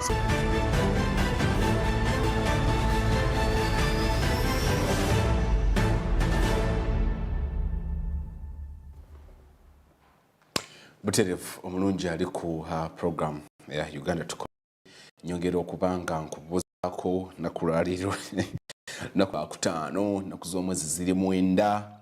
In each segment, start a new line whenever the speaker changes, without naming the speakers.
Buterefu omulungi ali ku program ya Uganda Tukole nyongera okubanga nkubuzaako nakulwaliro nakutano nakuzomwezi ziri mwenda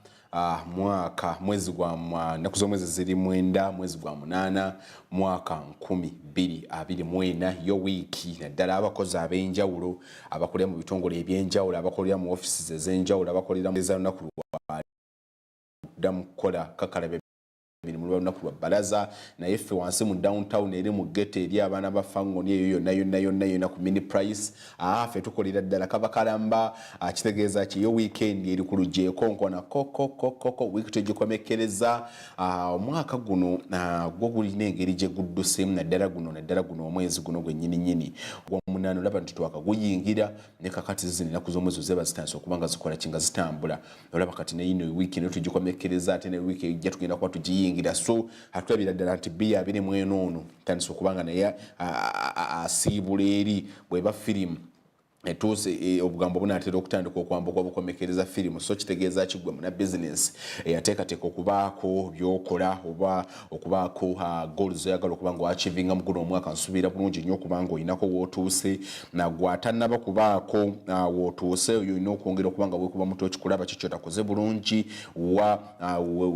mwezi gwa nakuzomwezi ziri mwenda mwezi gwa munana mwaka 2024 yo wiki naddala abakozi ab'enjawulo abakolera mu bitongole ebyenjawulo abakolera mu offices ez'enjawulo abakolera mu ezalunaku kukola kakalabe mu lunaku lwa balaza naye ffe wansi mu downtown eri mu ghetto eri abaana ba fangoni eyo yonna ku mini price ffe tukolera ddala kaba kalamba kitegeeza ki yo weekend eri ku lujeeko nkona koko wiiki tegikomekereza omwaka guno gwo gulina engeri gye guddusemu naddala guno omwezi guno gwennyini gw'omunaana olaba nti twakaguyingira ne kakati zino ennaku z'omwezi zeba zitandise okuba nga zikola ki nga zitambula olaba kati neyino wiiki ne tugikomekereza ate ne wiiki ejja tugenda kuba tugiyingira so hatulabira ddala nti bia 24 tandise okubanga naye asiibula eri bweba firimu etuuse obugambo bunaatera okutandika okwambuka obukomekereza firimu so kitegeeza kigwe muna business eyateekateeka okubaako byokola oba okubaako goals oyagala okuba nga waachivinga mu guno omwaka nsuubira bulungi nnyo okubanga olinako wootuuse nagwatannaba kubaako wootuuse oyo olina okwongera okuba nga weekuba muto kikulaba kikyo takoze bulungi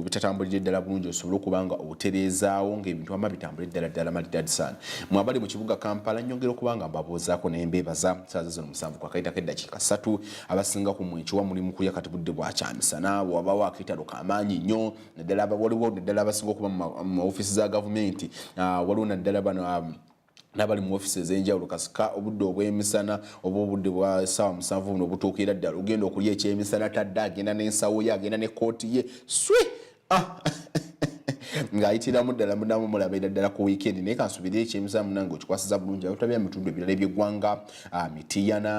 bitatambulire ddala bulungi osobole okuba nga otereezaawo ng'ebintu ama bitambulire ddala malidadsaan mwabali mu kibuga Kampala nnyongera okuba nga mbabuuzaako naye mbeebaza saaza zino musanvu kwa kaita keddakiika 3 abasinga ku mwekiwa mulimu kuya kati budde bwakyamisana bw'abawo akitalo k'amaanyi nnyo naddala waliwo naddala abasinga okuba mu office za gavumenti waliwo naddala bano n'abali mu office ez'enjawulo kasika obudde obw'emisana oba obudde bwa ssaawa 7 buno obutuukira ddala ogenda okulya ekyemisana tadde agenda n'ensawo ye agenda ne kooti ye ng'ayitiramu ddala munamu mulabira ddala ku weekend naye kansubire ekyemisana munange okikwasiza bulungi ayotabya ebitundu ebirala eby'eggwanga mitiyana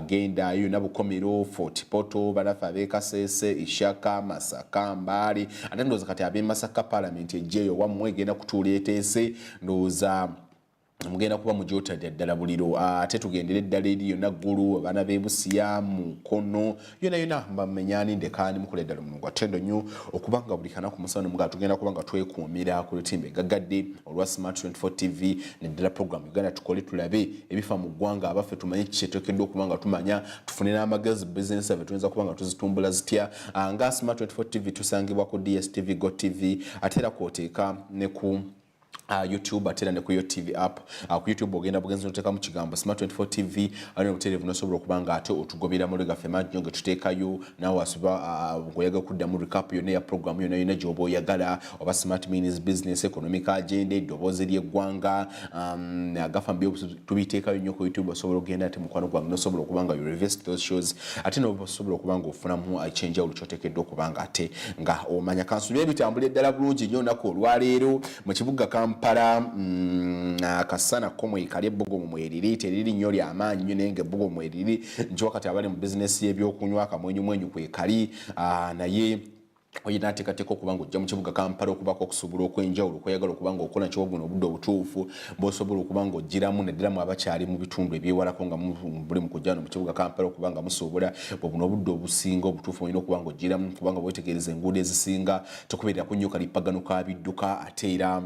genda yonna bukomero Fort Poto balafa ab'Ekasese Ishaka Masaka Mbale ate ndowooza kati ab'e Masaka Parliament ejjeeyo wammwe egenda kutuula eteese ndowooza mugenda kuba mujotadde ddala buliro ate tugendera eddala eri yonna ggulu abaana b'e Busia Mukono yonna bamenyani ndekaani mukula eddala omulimu attendo nnyo okuba nga buli kanaku musana muga tugenda kuba nga twekuumira ku lutimbe gaggadde olwa Smart 24 TV neddala program Uganda Tukole tulabe ebifa mu ggwanga abaffe tumanye kikyeteekeddwa okuba nga tumanya tufune n'amagezi business ave tuyinza kuba nga tuzitumbula zitya nga Smart 24 TV tusangibwa ku DSTV Go TV ate era kwoteeka ne ku YouTube atera ne ku yo TV app ku YouTube ogenda bugenzi noteka mu kigambo Smart 24 TV ali no television nosobola okubanga ate otugobera mu lega fema njonge tuteekayo nawe asuba ngoyaga kudda mu recap yone ya program yone jobo yagala oba Smart Minis Business Economic Agenda doboze ly'eggwanga agafa mbyo tubiteekayo nnyo ku YouTube osobola ogenda ate mukwano gwange nosobola okubanga you reverse those shows ate no osobola okubanga ofunamu change out kyoteekeddwa okubanga ate nga omanya kansubye ebitambula eddala bulungi nnyo nako olwaleero mu kibuga Kampala kasana komo ikali ebbugo mu mweriri teriri nnyo ly'amaanyi nnyo naye ng'ebbugo mu mweriri nti wakati abali mu bizinesi y'ebyokunywa akamwenyumwenyu kwekali naye oyina ateekateeka okuba nga ojja mu kibuga Kampala okubaako okusobola okw'enjawulo okweyagala okuba nga okola kiwoguno obudde obutuufu bw'osobola okuba nga oggiramu naddala mu abakyali mu bitundu ebyewalako nga buli mu kujja mu kibuga Kampala okuba nga musobola bwebuno obudde obusinga obutuufu olina okuba nga oggiramu kubanga bwetegereza enguudo ezisinga tokubeerako nnyo kalippagano ka bidduka ate era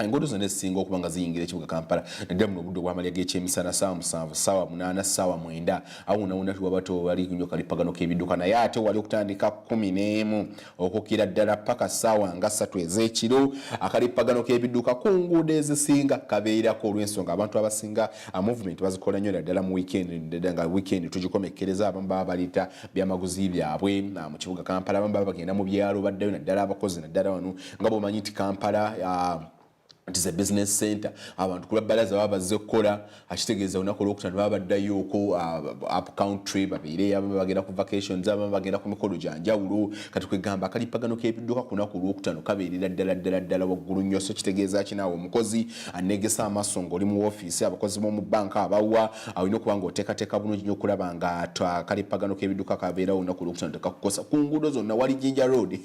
enguudo zonna ezisinga okuba nga ziyingira ekibuga Kampala naddala muno obudde obw'amalya g'ekyemisana ssaawa 7 ssaawa 8 ssaawa 9 awuunawuuna tiwaba tewali nnyo kalippagano k'ebidduka naye ate wali okutandika 11 okukkira ddala paka ssaawa nga 3 ez'ekiro akalippagano k'ebidduka ku nguudo ezisinga kabeerako olw'ensonga abantu abasinga movement bazikola nnyo naddala mu weekend nga weekend tugikomekkereza abamu baba balita byamaguzi byabwe mu kibuga Kampala abamu baba bagenda mu byalo baddayo naddala abakozi naddala wano nga bw'omanyi nti Kampala it is a business center abantu kula balaza baba bazze kukola akitegeeza olunaku olwokutano baba baddayo oko up country babeere abo bagenda ku vacations abo bagenda ku mikolo gyanjawulo kati kwegamba akalippagano k'ebidduka ku lunaku olwokutano kabeerera ddala waggulu nnyo so kitegeeza kinaawe omukozi anegesa amaaso ng'oli mu ofiisi abakozi b'omu banka abawa olina okuba nga oteekateeka bulungi nnyo okulaba nga akalippagano k'ebidduka kabeerawo olunaku olwokutano tekakukosa ku nguudo zonna wali Jinja Road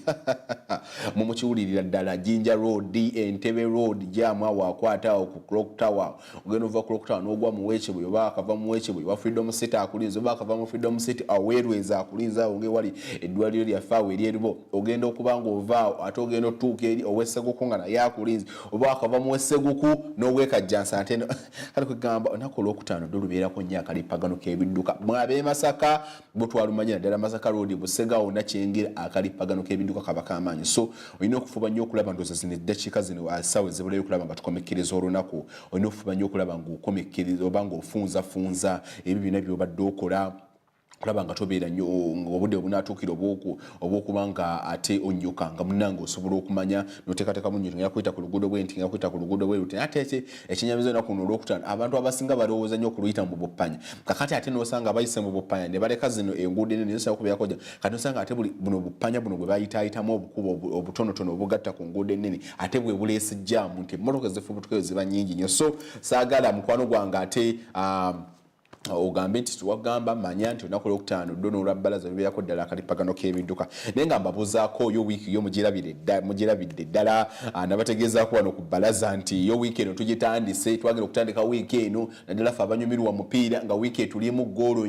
mu mukiwulirira ddala Jinja Road Entebbe Road jamu wakwata ku clock tower ogenda ova clock tower n'ogwa mu Wekibwe oba akava mu Wekibwe wa Freedom City akulinza oba akava mu Freedom City awerweza akulinza onge wali eddwaliro lya faawe eryeribo ogenda okubanga ovaawo ate ogenda otuuka eri owesseguku nga naye akulinza oba akava mu Wesseguku n'owekajjansa ate kale kwegamba olunaku olwokutaano lubeerako nnyo akalipagano k'ebidduka mwabe Masaka bo twalumanya ddala Masaka Road Busega wonna kyengera akalipagano k'ebidduka kaba k'amaanyi so olina okufuba nnyo okulaba ndoza zino eddakiika zino asaawe zibulayo okulaba nga tukomekkereza olunaku olina okufuba nnyo okulaba ng'okomekkereza oba ng'ofunzafunza ebyo byonna by'obadde okola kulaba nga tobeera nnyo obudde obunaatuukira obwokubanga ate onyuka nga munnange osobola okumanya noteekateekamu nnyo nga kuyita ku luguudo bwe nti nga kuyita ku luguudo bwe luti ate ekinyamiza olunaku luno olwokutaano abantu abasinga balowooza nnyo okuluyita mu buppanya kakati ate n'osanga abayise mu buppanya ne baleka zino enguudo ennene zisobola kubeerako gya kati n'osanga ate buno buppanya buno bwe bayitaayitamu obukubo obutonotono obugatta ku nguudo ennene ate bwe buleesi jjaamu nti emmotoka ezifubutukayo ziba nnyingi nnyo so saagala mukwano gwange ate ogambe nti tuwagamba manya nti olunaku olwokutaano ddo n'olwabbalaza lubeerako ddala akalipagano k'ebidduka naye nga mbabuuzaako yo wiiki yo mugirabidde ddala nabategeezaako wano ku bbalaza nti yo wiiki eno tugitandise twagenda okutandika wiiki eno naddala ffe abanyumirwa mupiira nga wiiki etulimu goolo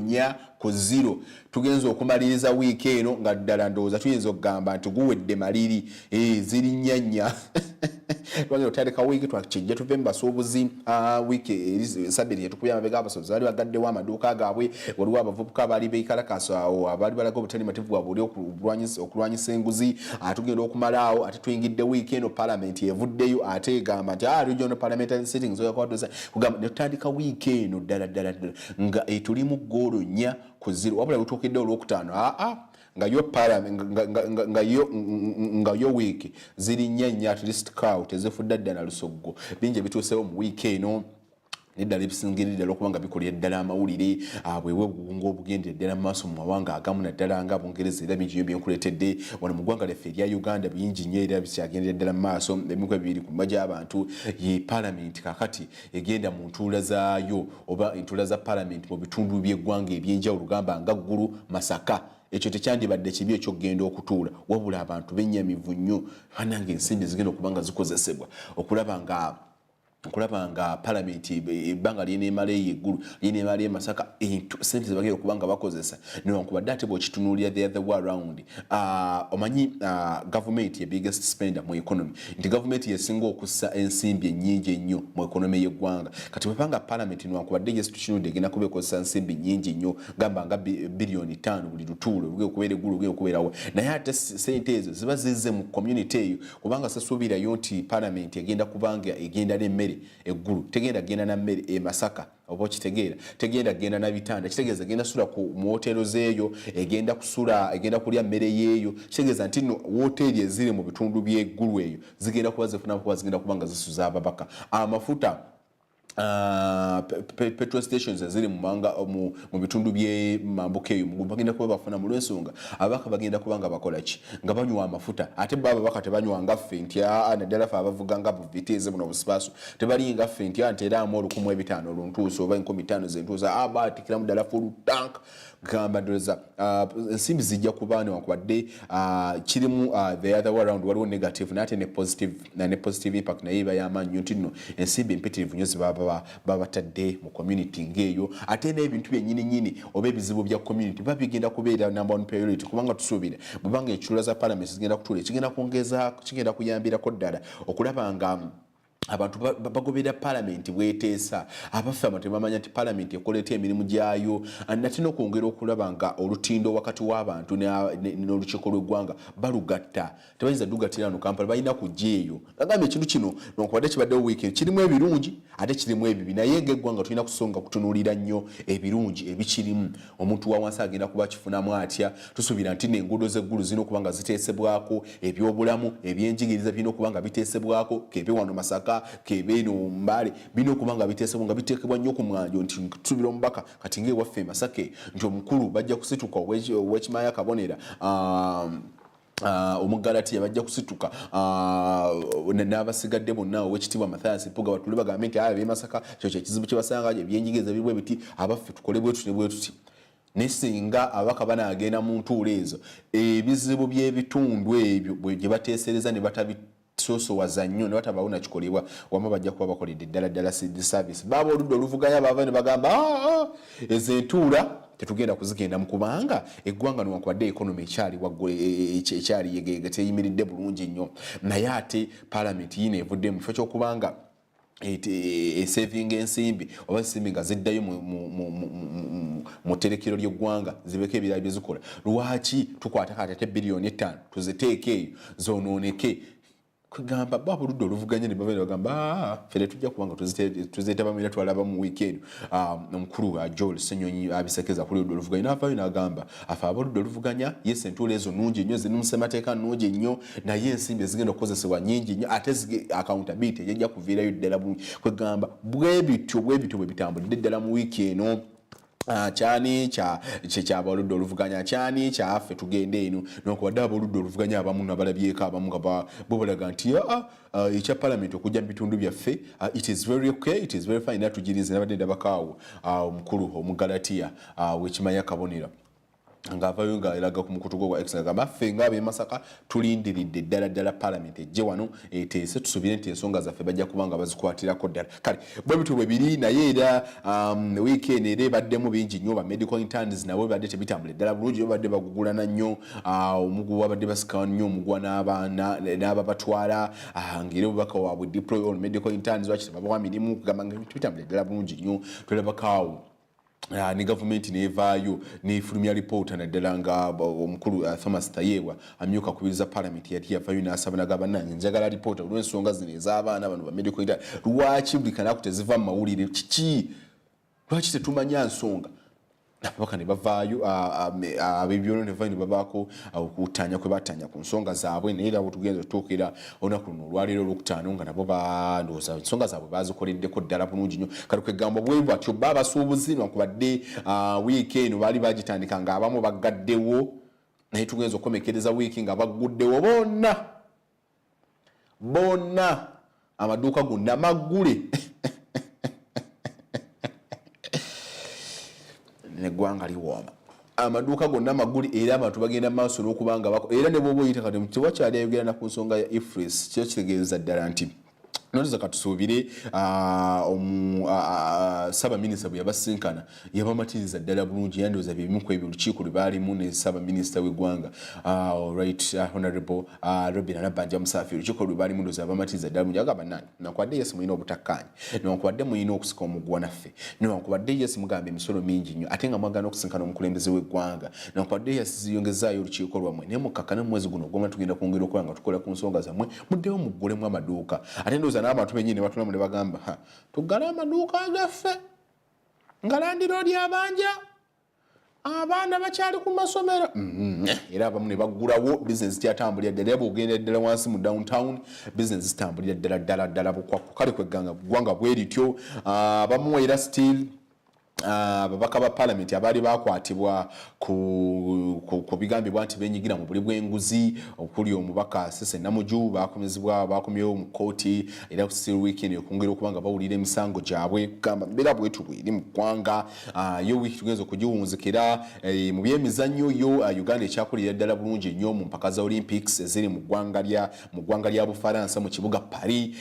4-0 tugenza okumaliriza wiiki eno nga ddala ndowooza tuyinza okugamba nti guwedde maliri ziri nnyanya twagenda okutandika wiiki twakijja tuve mu basuubuzi wiiki sabiri yetukubya amabega abasuubuzi bali bagaddewo amaduuka gaabwe waliwo abavubuka abaali beekalakasa abaali balaga obutali mativu bwabwe oli okulwanyisa enguzi tugenda okumalaawo ate tuyingidde wiiki eno palamenti evuddeyo ate egamba nti regional parliamentary sittings kugamba netutandika wiiki eno ddala nga etulimu goolo 4-0 wabula lutuukidde olwokutaano nga yo week ziri nnyo at least cow tezifudde ddala lusoggo bingi bituusewo mu wiiki eno neddala ebisingiridde okuba nga bikolera ddala amawulire bwewe obuwunga obugendera ddala mu maaso mu mawanga agamu naddala nga Bungereza era bingi byenkuleetedde wano mu ggwanga lyaffe erya Uganda bingi nnyo era bikyagendera ddala mu maaso ebimu bibiri ku mbaja y'abantu ye palamenti kakati egenda mu ntuula zaayo oba entuula za palamenti mu bitundu by'eggwanga ebyenjawulo gamba nga Ggulu Masaka ekyo tekyandibadde kibi ekyokugenda okutuula wabula abantu bennyamivu nnyo banange ensimbi zigenda okuba nga zikozesebwa okulaba nga palamenti ebbanga lyeneemala eyeggulu lyeneemala emasaka sente zebagenda okuba nga bakozesa newankubadde ate bwekitunuulira the other way around omanyi gavumenti ye biggest spender mu economy nti gavumenti yesinga okussa ensimbi ennyingi ennyo mu economy y'eggwanga kati bwebanga palamenti newankubadde yestutunudde egenda kuba ekozesa nsimbi nnyingi nnyo gamba nga biliyoni 5 buli lutuulo lugenda okubeera eggulu lugenda okubeerawo naye ate sente ezo ziba zizze mu community eyo kubanga sasuubirayo nti palamenti egenda kubanga egenda n'emmere eggulu tegenda genda na mmere Masaka oba kitegeera tegenda genda na bitanda kitegeeza genda sula ku hotelo zeeyo egenda kulya mmere yeeyo kitegeeza nti no hoteli eziri mu bitundu by'eggulu eyo zigenda kuba zifuna kuba zigenda kubanga zisuza ababaka amafuta petrol stations eziri mu bitundu bye mambuka eyo bagenda kuba bafuna mu lwensonga abaka bagenda kubanga bakola ki nga banywa amafuta ate baba baka tebanywa nga ffe nti naddala fe abavuga nga buviteeze buno busipaaso tebali nga ffe nti nteramu 1500 oluntuuso oba 1500 zentuusa batikiramu ddala full tank gamba ndoza ensimbi zijja kuba newankubadde kirimu the other way around waliwo negative nate ne positive impact naye iba y'amaanyi nnyo nti nno ensimbi empitirivu nnyo zibaba batadde mu community ng'eyo ate n'ebintu byennyini oba ebizibu bya community babigenda kubeera number one priority kubanga tusuubira bwebanga ekiruula za parliament zigenda kutuula kigenda kuyambirako ddala okulaba nga abantu bagobera palamenti bweteesa abaffe abantu bamanya nti palamenti ekoleeta emirimu gyayo nate n'okwongera okulaba nga olutindo wakati w'abantu n'olukiiko lw'eggwanga balugatta tebayinza dugattira no Kampala balina kujja eyo agambye ekintu kino nonkubadde kibaddewo wiiki kirimu ebirungi ate kirimu ebibi naye ng'eggwanga tulina kusonga kutunuulira nnyo ebirungi ebikirimu omuntu wa wansi agenda kuba kifunamu atya tusuubira nti n'enguudo z'eggulu zirina okuba nga ziteesebwako ebyobulamu ebyenjigiriza birina okuba nga biteesebwako kebe wano Masaka kebe no Mbale bino kubanga biteesebwa nga biteekebwa nnyo ku mwanjo nti tusubira omubaka kati ng'ewaffe Masake nti omukulu bajja kusituka ow'ekimaya kabonera omugalati bajja kusituka n'abasigadde bonna ow'ekitiibwa Mathias Mpuga batule bagambe nti b'e Masaka kyo kyekizibu kye basanga ebyenjigiriza biri bwe biti abaffe tukole bwe tuti ne bwe tuti nesinga abaka banaagenda mu ntuulo ezo ebizibu by'ebitundu ebyo gye bateesereza ne soso wazannyo ne watabawo nakikolebwa wama bajja kuba bakoledde ddala service baba oludda oluvuganya bava ne bagamba ezo entuula tetugenda kuzigenda mu kubanga eggwanga newankubadde economy ekyali yegega teyimiridde bulungi nnyo naye ate parliament yino evudde mu kifo ky'okubanga saving ensimbi oba ensimbi nga ziddayo mu terekero ly'eggwanga zibeko ebirala bye zikola lwaki tukwatakaate biliyoni 5 tuziteeke eyo zonooneke kugamba baba oludda oluvuganya ne babeera bagamba fere tujja kubanga tuzeetabamira twalaba mu weekend omukulu Joel Senyonyi abisekeza kuli oludda oluvuganya n'avaayo n'agamba afa aboludda oluvuganya yes entuula ezo nnungi nnyo ziri mu ssemateeka nnungi nnyo naye ensimbi ezigenda okukozesebwa nnyingi nnyo ate accountability ejja kuviirayo ddala bulungi kwegamba bwe bityo bwe bitambulidde ddala mu wiiki eno chani cha baludde oluvuganya chani cha ffe tugende eno nokubadde abaludde oluvuganya abamu nabalabyeko abamu nga bobalaga nti ekya parliament okujja mu bitundu byaffe it is very okay, it is very fine natugirize nabadde ndabakaawo omukulu omugalatiya wekimanya kabonera ngavayo nga eraga ku mukutu gwa excellence gamba ffe ngabe Masaka tulindiridde ddala parliament ejje wano eteese tusubire nti ensonga zaffe bajja kubanga bazikwatirako ddala kale bwe bityo bwe biri naye era weekend era baddemu bingi nnyo ba medical interns nabo badde tebitambule ddala bulungi badde bagugulana nnyo omuguwa badde basika nnyo omugwa n'abaana n'ababatwala ngire obubaka waabwe deploy all medical interns wakiti babawa mirimu kugamba nga tebitambule ddala bulungi nnyo tulabakaawo ni government nevaayo nefulumya report naddala nga omukulu Thomas Tayewa amyuka kubiriza parliament yati yavaayo n'asaba nagamba nange njagala report olw'ensonga zino ez'abaana bano ba medical interns lwaki buli kanaku teziva mu mawulire kiki lwaki tetumanya nsonga ababaka ne bavaayo ab'ebyolo ne bavaayo ne babaako okutanya kwe batanya ku nsonga zaabwe naye era tugenza otuukira olunaku luno olwaleero olwokutaano nga nabo bandowooza ensonga zaabwe bazikoleddeko ddala bulungi nnyo kale kwegamba bwe batyo baabasuubuzi newankubadde wiiki eno baali bagitandika nga abamu baggaddewo naye tugenza okukomekereza wiiki nga bagguddewo bonna amaduuka gonna maggule neggwanga liwooma amaduuka gonna maguli era abantu bagenda maaso n'okubanga era ne bwoba oyita kati tewakyali ayogera na ku nsonga ya ifris kyo kitegeeza ddala nti notiza katusuubire saba minisita bwe yabasinkana yabamatiriza ddala bulungi yandowooza byebimu ku ebyo olukiiko lwe baalimu ne saba minisita w'eggwanga right honorable Robin Nabanja Musafiri olukiiko lwe baalimu ndowooza yabamatiriza ddala bulungi agamba nani newankubadde yesi mulina obutakkaanya newankubadde mulina okusika omuggwa naffe newankubadde yesi mugamba emisolo mingi nnyo ate nga mwagala okusinkana omukulembeze w'eggwanga newankubadde yesi ziyongezaayo olukiiko lwammwe naye mukkakane mu mwezi guno ogwomala tugenda kwongera okuba nga tukola ku nsonga zammwe muddeyo muggulemu amaduuka ate ndowooza n'abantu bennyini batulamu ne bagamba tuggale amaduuka agaffe nga landiroodi abanja abaana bakyali ku masomero era abamu ne baggulawo bizinesi tyatambulira ddala era bwogenda ddala wansi mu downtown bizinesi zitambulira ddala bukwakku kale ggwanga bwe lityo abamu era still ababaka ba parliament abaali bakwatibwa ku bigambibwa nti benyigira mu buli bw'enguzi okuli omubaka Sese Namuju bakomyewo mu kooti era still weekend okungera okuba nga bawulira emisango gyabwe kugamba mbeera bwetu bweri mu ggwanga yo wiiki tugenza okugiwunzikira mu byemizannyo yo Uganda ekyakulira ddala bulungi nnyo mu mpaka za Olympics eziri mu ggwanga lya Bufaransa mu kibuga Paris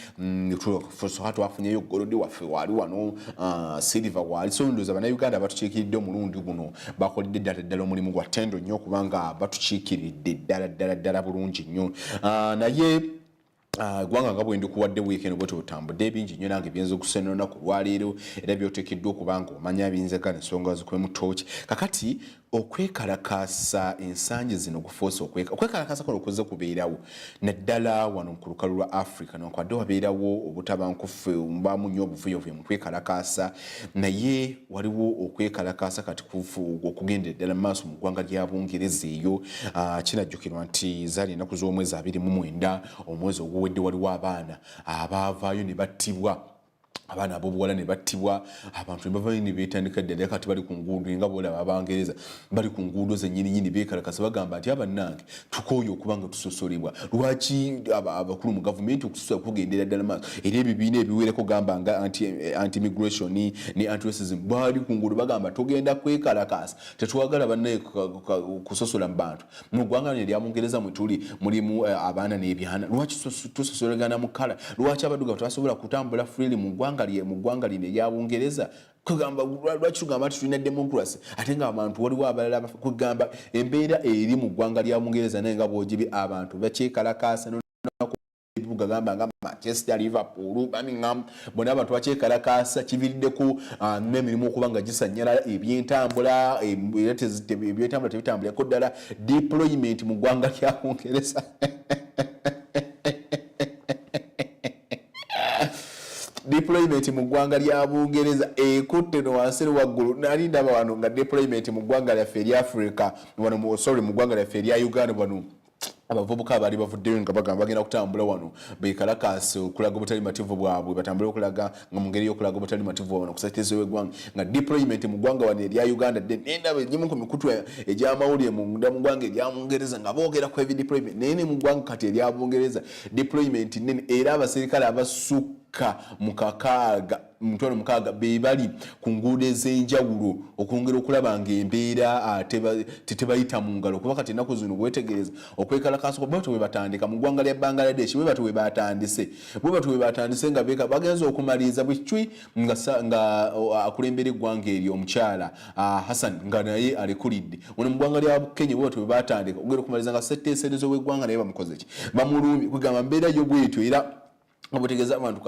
twafunyeyo golodi waffe waali wano silver waali so Uganda batukiikiridde omulundi guno bakolidde ddala omulimu gwa ttendo nnyo kubanga batukiikiridde ddala bulungi nnyo naye Ggwanga nga bwe ndikuwadde weekend bwe tutambudde bingi nnyo nange byenza okusena olunaku lwaleero era byoteekeddwa okubanga omanya biyinzagana ensonga zikwemu tooki kakati okwekalakaasa ensangi zino kufuusa okwekalakaasa kuno okuze kubeerawo naddala wano ku lukalu lwa Africa newankubadde wabeerawo obutabankufu mubaamu nnyo obuvuyovuyo mu kwekalakaasa naye waliwo okwekalakaasa kati okugendera ddala mu maaso mu ggwanga lya Bungereza eyo kinajjukirwa nti zaali ennaku z'omwezi 29 omwezi oguwedde waliwo abaana abaavaayo ne battibwa abaana abobuwala ne battibwa abantu ne bavayo ne beetandika ddala kati bali ku nguudo nga boolaba Abangereza bali ku nguudo zennyininyini beekalakasa bagamba nti abannange tukooye okuba nga tusosolebwa lwaki abakulu mu gavumenti okusosola kugendera ddala maaso era ebibiina ebiwereko gamba nga anti-immigration ne anti-racism bali ku nguudo bagamba tugenda kwekalakasa tetwagala bannaye kusosola mu bantu mu ggwanga erya Bungereza mwe tuli mulimu abaana n'ebyana lwaki tusosolegana mu kkala lwaki abaddugavu tebasobola kutambula freely mu ggwanga lino erya Bungereza kugamba lwaki tugamba nti tulina democracy ate nga abantu waliwo abalala kugamba embeera eri mu ggwanga lya Bungereza naye nga bwogibye abantu bakyekalakaasa ebibuga gamba nga Manchester, Liverpool, Birmingham bona abantu bakyekalakaasa kiviiriddeko n'emirimu okuba nga gisanyala ebyentambula ebyentambula tebitambulako ddala deployment mu ggwanga lya Bungereza deployment mu ggwanga lya Bungereza ekutte no wansi waggulu nali ndaba wano nga deployment mu ggwanga lyaffe erya Africa wano mu ggwanga lyaffe erya Uganda wano abavubuka bali bavuddeyo nga bagamba bagenda kutambula wano beekalakaasa okulaga obutali mativu bwabwe batambule okulaga nga mu ngeri y'okulaga obutali mativu wano kusatiriza w'eggwanga nga deployment mu ggwanga wano erya Uganda n'endaba egimu ku mikutu egy'amawulire munda mu ggwanga erya Bungereza nga boogera ku deployment naye ne mu ggwanga kati erya Bungereza deployment nene era abaserikale abasukka mutwalo mukaaga be bali ku nguudo ez'enjawulo okwongera okulaba ng'embeera tebayita mu ngalo kuba kati ennaku zino bwetegereza okwekalakaasa bwe batyo bwe batandika mu ggwanga lya Bangladesh bwe batyo bwe batandise nga bagenza okumaliriza bwecwi nga akulembera eggwanga eryo omukyala Hassan nga naye alekulidde ono mu ggwanga lya Kenya bwe batyo bwe batandika okugenda okumaliriza nga setteeserezo w'eggwanga naye bamukoze ki bamulumye kugamba mbeera yo bwetyo era obutegeeza abantu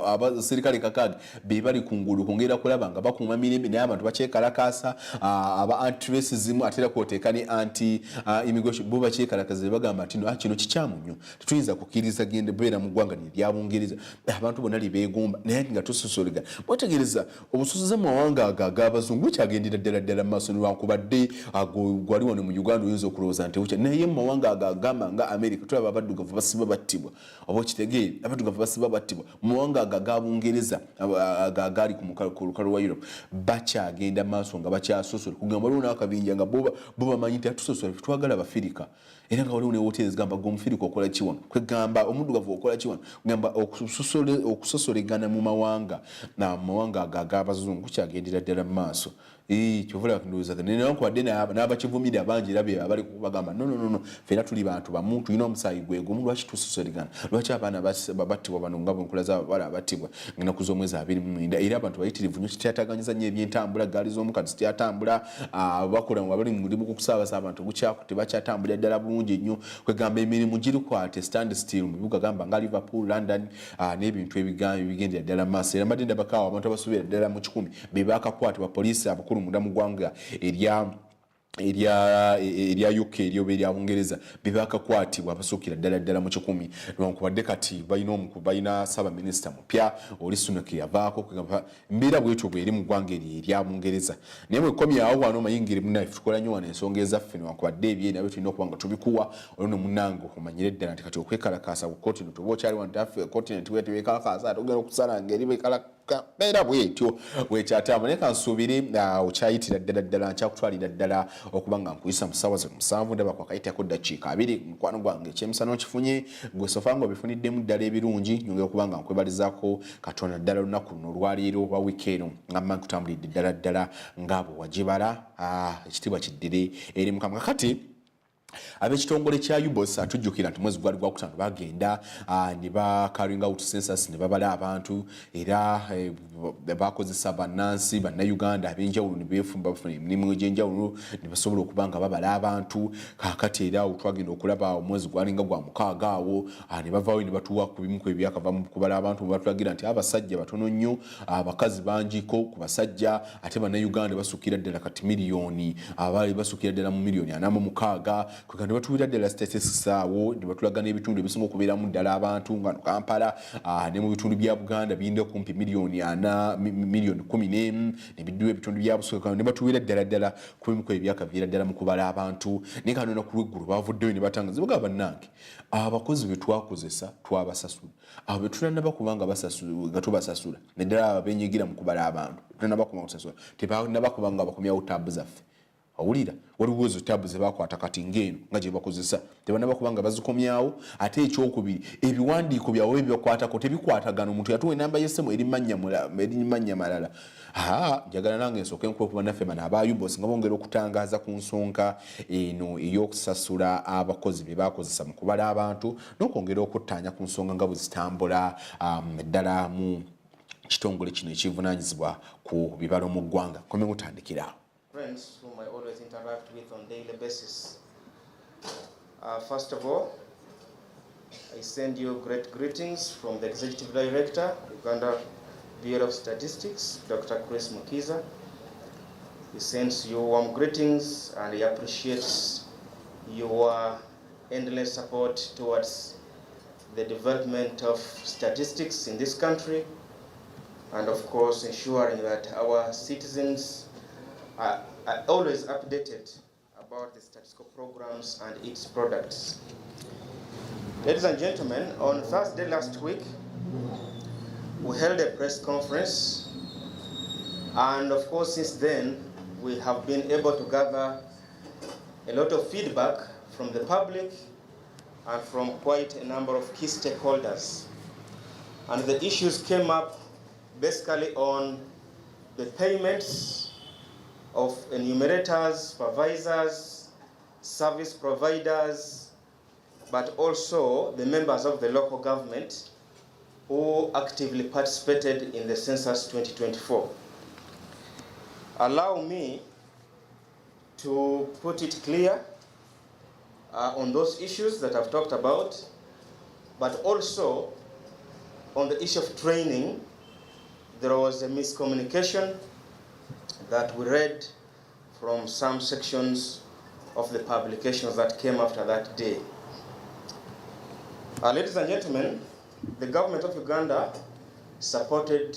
abaserikale kakaaga be bali ku nguudo kwongera kulaba nga bakuuma mirembe naye abantu bakyekalakaasa aba anti-racism ate era kwoteeka ne anti-immigration bo bakyekalakaza bagamba nti kino kikyamu nnyo tetuyinza kukkiriza genda beera mu ggwanga lya Bungereza abantu bonna libeegomba naye nga tusosolegana bwetegereza obusosoze mu mawanga ago ag'abazungu kyagendera ddala mu maaso newankubadde gwali wano mu Uganda oyinza okulowooza nti bukya naye mu mawanga ago agamba nga America tulaba abaddugavu basiba battibwa oba okitegeere abaddugavu basiba battibwa mu mawanga ago aga Bungereza agaali ku lukalu lwa Europe bakyagenda maaso nga bakyasosola kugamba waliwo n'akabinja nga bo bamanyi nti atusosola twagala Abafirika era nga waliwo ne hotels gamba g'Omufirika okola ki wano kwegamba omuddugavu okola ki wano gamba okusosolegana mu mawanga ago ag'abazungu kukyagendera ddala mu maaso kyovula ndowooza newankubadde n'abakivumira bangi era be abali bagamba no fena tuli bantu bamu tulina omusaayi gwegumu lwaki tusosolegana lwaki abaana battibwa bano nga bwenkula z'abawala abattibwa ennaku z'omwezi 29 era abantu bayitirivu nnyo kityataganyiza nnyo ebyentambula gaali z'omukati zityatambula bakola abali mu mulimu gw'okusaabaza abantu tebakyatambulira ddala bulungi nnyo kwegamba emirimu girikwate stand still mu bibuga gamba nga Liverpool, London n'ebintu ebigendera ddala mu maaso era mbadde ndabakaawo abantu abasuubira ddala mu 10 be bakakwatibwa poliisi abakulu munda mu ggwanga erya UK eryoba erya Bungereza bebakakwatibwa abasuukira ddala mu 10 newankubadde kati balina Ssaabaminisita mupya oli Sunak yavaako mbeera bwetyo bweri mu ggwanga erya Bungereza naye mwekomyawo wano mayingire munaffe tukola nnyo wano ensonga ezaffe newankubadde ebye nabyo tulina okuba nga tubikuwa olwo nomunange omanyire ddala nti kati okwekalakaasa ku continent oba okyali wantaffe continent wetu bekalakaasa ate ogenda okusala ngeri beera bwetyo bwekyatambula naye kansuubire okyayitira ddala nkyakutwalira ddala okuba nga nkuyisa mu ssaawa zino 7 ndaba kwakayitako ddakiika 2 mukwano gwange ekyemisana okifunye gwe sofa nga obifuniddemu ddala ebirungi nyongera okuba nga nkwebalizaako Katonda ddala olunaku luno olwaleero oba wiikeeno nga mma nkutambulidde ddala ngaabo wagibala ekitiibwa kiddire eri Mukama kati ab'ekitongole kya UBOS atujjukira nti mwezi gwali gwakutaano bagenda ne bakalinga out census ne babala abantu era bakozesa bannansi bannayuganda ab'enjawulo ne beefumba bafuna emirimu egy'enjawulo ne basobola okuba nga babala abantu kaakati era twagenda okulaba omwezi gwalinga gwa 6 awo ne bavaayo ne batuwa ku bimu ku ebyakava mu kubala abantu ne batulagira nti abasajja batono nnyo abakazi bangiko ku basajja ate bannayuganda basukira ddala kati miliyoni abali basukira ddala mu miliyoni 46 kwega ne batuwira ddala statistics awo ne batulaga n'ebitundu ebisinga okubeeramu ddala abantu nga no Kampala ne mu bitundu bya Buganda biyinda kumpi miliyoni 11 ne bidduwa ebitundu bya Busoga ne batuwira ddala ku bimu ebyakaviira ddala mu kubala abantu naye nga no ku lweggulu bavuddeyo ne batangaza bagamba bannange abakozi be twakozesa twabasasula abo be tunanaba kubanga nga tubasasula ne ddala abenyigira mu kubala abantu tunanaba kubanga tusasula tebanaba kubanga bakomyawo taabu zaffe awulira waliwo ezo taabu ze bakwata kati ng'eno nga gye bakozesa tebanaba kubanga bazikomyawo ate ekyokubiri ebiwandiiko byabwe byebakwatako tebikwatagana omuntu yatuwa enamba y'essimu erimanya malala njagala nange nsooke nkwekuba naffe bano abayubos nga bongera okutangaaza ku nsonga eno ey'okusasula abakozi be bakozesa mu kubala abantu n'okwongera okuttaanya ku nsonga nga bwe zitambula ddala mu kitongole kino ekivunaanyizibwa ku bibalo mu ggwanga kome mutandikiraawo.
Friends whom I always interact with on a daily basis. First of all, I send you great greetings from the Executive Director, Uganda Bureau of Statistics, Dr. Chris Mukiza. He sends you warm greetings and he appreciates your endless support towards the development of statistics in this country and of course ensuring that our citizens are always updated about the statistical programs and its products. Ladies and gentlemen, on Thursday last week, we held a press conference, and of course since then, we have been able to gather a lot of feedback from the public and from quite a number of key stakeholders. And the issues came up basically on the payments of enumerators, supervisors, service providers, but also the members of the local government who actively participated in the census 2024. Allow me to put it clear on those issues that I've talked about, but also on the issue of training. There was a miscommunication that we read from some sections of the publications that came after that day. Ladies and gentlemen, the government of Uganda supported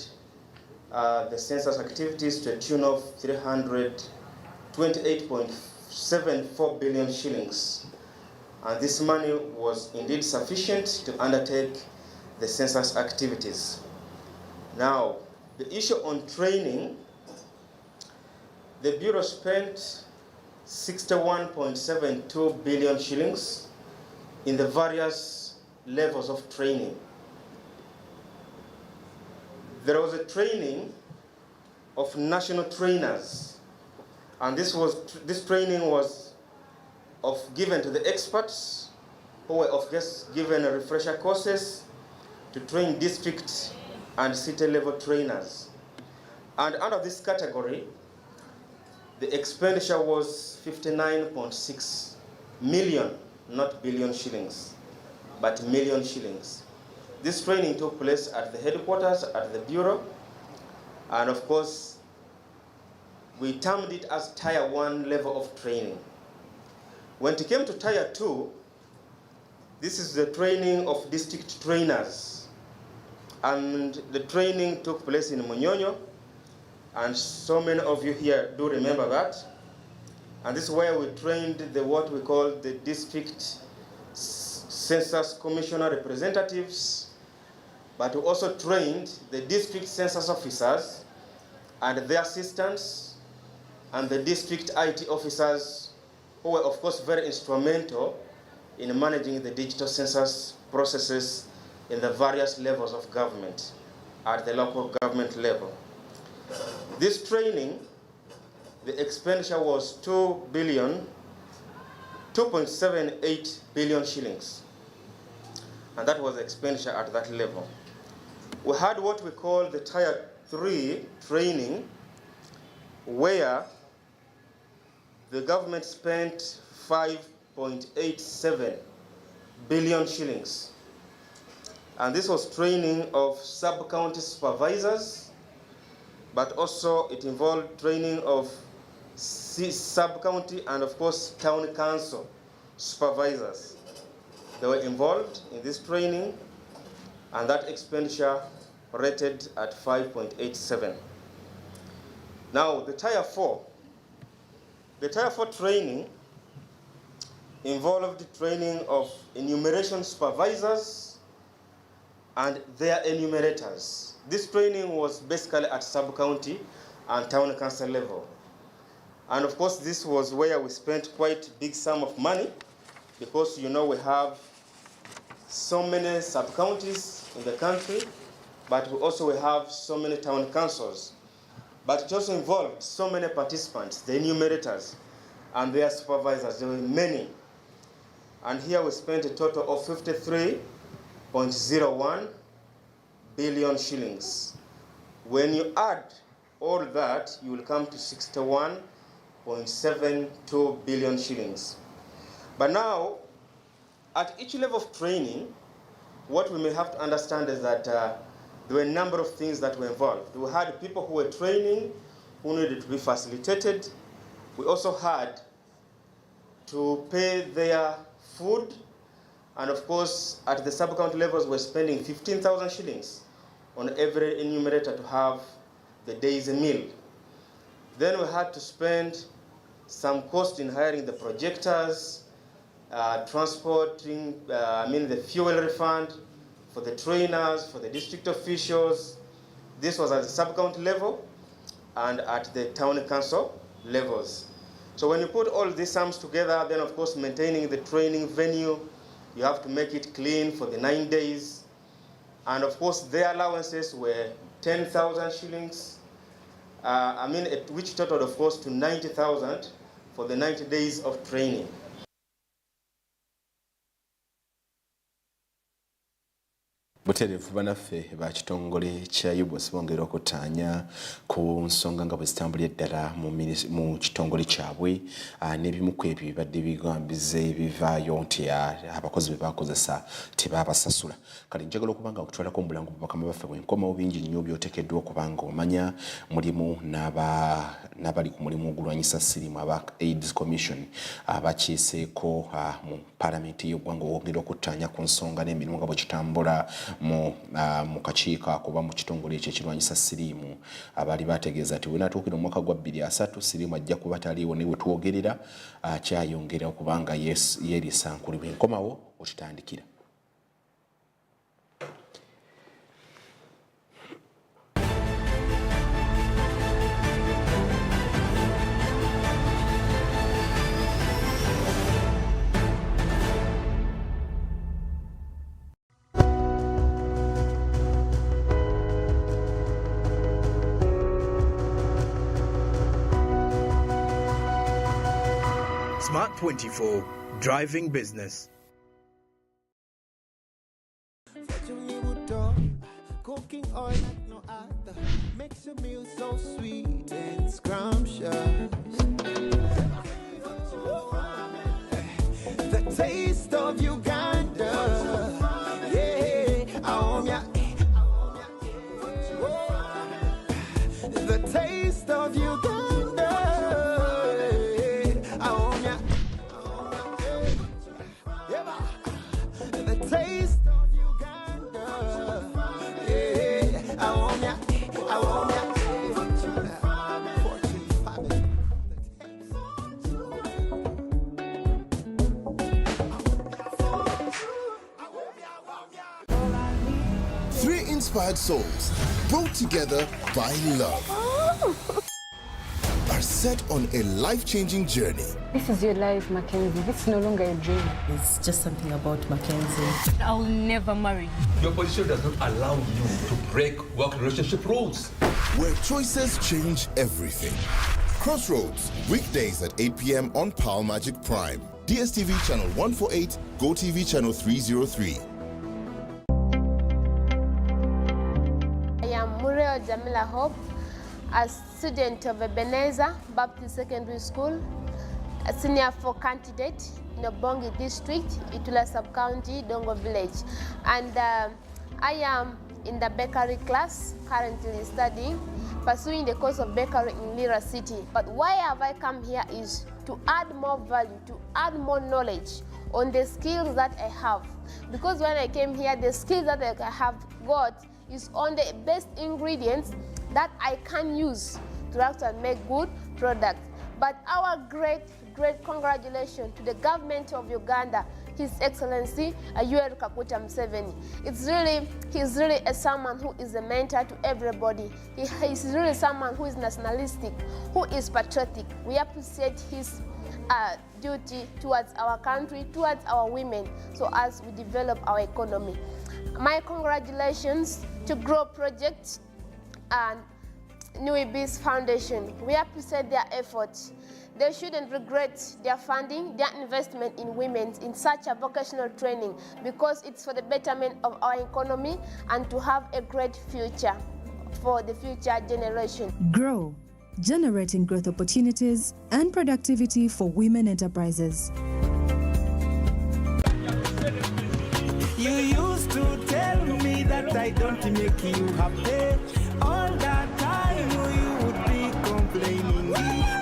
the census activities to a tune of 328.74 billion shillings. And this money was indeed sufficient to undertake the census activities. Now, the issue on training, the Bureau spent 61.72 billion shillings in the various levels of training. There was a training of national trainers, and this training was given to the experts who were of course given refresher courses to train district and city level trainers. And under this category, the expenditure was 59.6 million, not billion shillings, but million shillings. This training took place at the headquarters, at the Bureau, and of course, we termed it as Tier 1 level of training. When it came to Tier 2, this is the training of district trainers, and the training took place in Munyonyo, and so many of you here do remember that. And this is where we trained what we call the district census commissioner representatives, but we also trained the district census officers and their assistants and the district IT officers who were of course very instrumental in managing the digital census processes in the various levels of government at the local government level. This training, the expenditure was 2.78 billion shillings. And that was the expenditure at that level. We had what we call the Tier 3 training, where the government spent 5.87 billion shillings. And this was training of sub-county supervisors, but also it involved training of sub-county and of course town council supervisors. They were involved in this training, and that expenditure rated at 5.87. Now, the Tier 4. The Tier 4 training involved training of enumeration supervisors and their enumerators. This training was basically at sub-county and town council level. And of course, this was where we spent quite a big sum of money, because you know we have so many sub-counties in the country, but we also have so many town councils. But it also involved so many participants, the enumerators and their supervisors. There were many. And here we spent a total of 53.01 billion shillings. When you add all that, you will come to 61.72 billion shillings. But now, at each level of training, what we may have to understand is that there were a number of things that were involved. We had people who were training, who needed to be facilitated. We also had to pay their food. And of course, at the sub-county levels, we're spending 15,000 shillings on every enumerator to have the day's meal. Then we had to spend some cost in hiring the projectors, transporting, the fuel refund, for the trainers, for the district officials. This was at the sub-county level and at the town council levels. So when you put all these sums together, then of course maintaining the training venue, you have to make it clean for the 9 days. And of course their allowances were 10,000 shillings, which totaled of course to 90,000 for the 90 days of training.
Buterevu banaffe ba kitongole kya UBOS bongera okutaanya ku nsonga nga bwe zitambulira eddala mu kitongole kyabwe n'ebimu ku ebyo bibadde bigambize ebivaayo nti abakozi be bakozesa tebabasasula. Kale njagala okuba nga okutwalako mu bulango bakama baffe bwenkomawo bingi nnyo byoteekeddwa okuba nga omanya mulimu n'abali ku mulimu ogulwanyisa siriimu aba AIDS Commission abakiiseeko mu Paalamenti y'eggwanga wongera okutaanya ku nsonga n'emirimu nga bwe kitambula mu kakiiko akuba mu kitongole ekyo ekirwanyisa siriimu abaali bategeeza nti wenatuukira omwaka gwa 2003 siriimu ajja kuba taliiwo ne bwe twogerera akyayongera okuba nga yeerisa nkulu. Bwenkomawo okitandikira.
Smart 24, driving business. Cooking oil like no other makes your meal so sweet and scrumptious. The taste of Uganda. Yeah, the taste of Uganda.
Inspired souls brought together by love are set on a life-changing journey.
This is your life, Mackenzie. This is no longer a dream.
It's just something about Mackenzie.
I'll never marry you.
Your position does not allow you to break work relationship rules.
Where choices change everything. Crossroads, weekdays at 8 p.m. on Power Magic Prime. DSTV channel 148, GoTV channel 303.
Jamila Hope, a student of Ebenezer Baptist Secondary School, a senior 4 candidate in Obongi District, Itula Sub-County, Dongo Village. And I am in the bakery class, currently studying, pursuing the course of bakery in Lira City. But why have I come here is to add more value, to add more knowledge on the skills that I have. Because when I came here, the skills that I have got is on the best ingredients that I can use to actually make good products. But our great congratulations to the government of Uganda, His Excellency Yoweri Kaguta Museveni. He's really someone who is a mentor to everybody. He's really someone who is nationalistic, who is patriotic. We appreciate his duty towards our country, towards our women, so as we develop our economy. My congratulations to Grow Project and New Ibis Foundation. We appreciate their efforts. They shouldn't regret their funding, their investment in women in such a vocational training, because it's for the betterment of our economy and to have a great future for the future generation.
Grow, generating growth opportunities and productivity for women enterprises.
You used to tell me that I don't make you happy. All that time you would be complaining.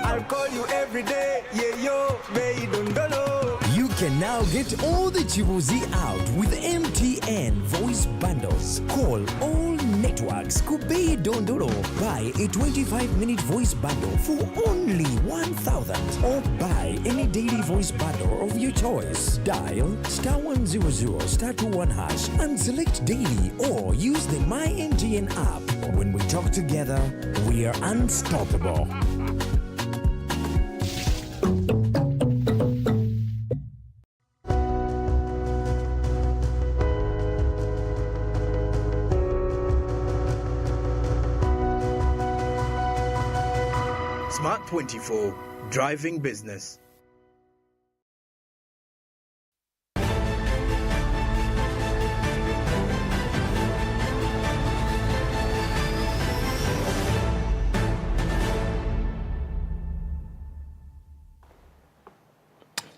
I'll call you every day, yeah yo, baby don't go.
You can now get all the Chibuzi out with MTN voice bundles. Call all networks, Kubei Dondoro. Buy a 25-minute voice bundle for only 1,000, or buy any daily voice bundle of your choice. Dial *100 *21# and select daily, or use the My MTN app. When we talk together, we are unstoppable.
Smart 24, driving business.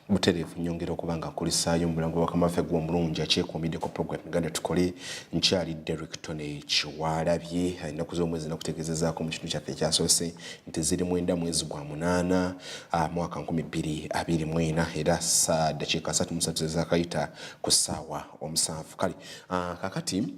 Muterefu nyongera okubanga nkulisaayo mu mulango w'akamaffe gw'omulungi akyekuumiddeko program Uganda Tukole. Nkyali Director ne Kiwalabye. Ennaku z'omwezi nakutegeezezaako mu kitundu kyaffe ekyasoose nti ziri 9 mwezi gwa 8 mwaka 2024 era dakiika 33 ezakayita ku ssaawa 7. Kale kakati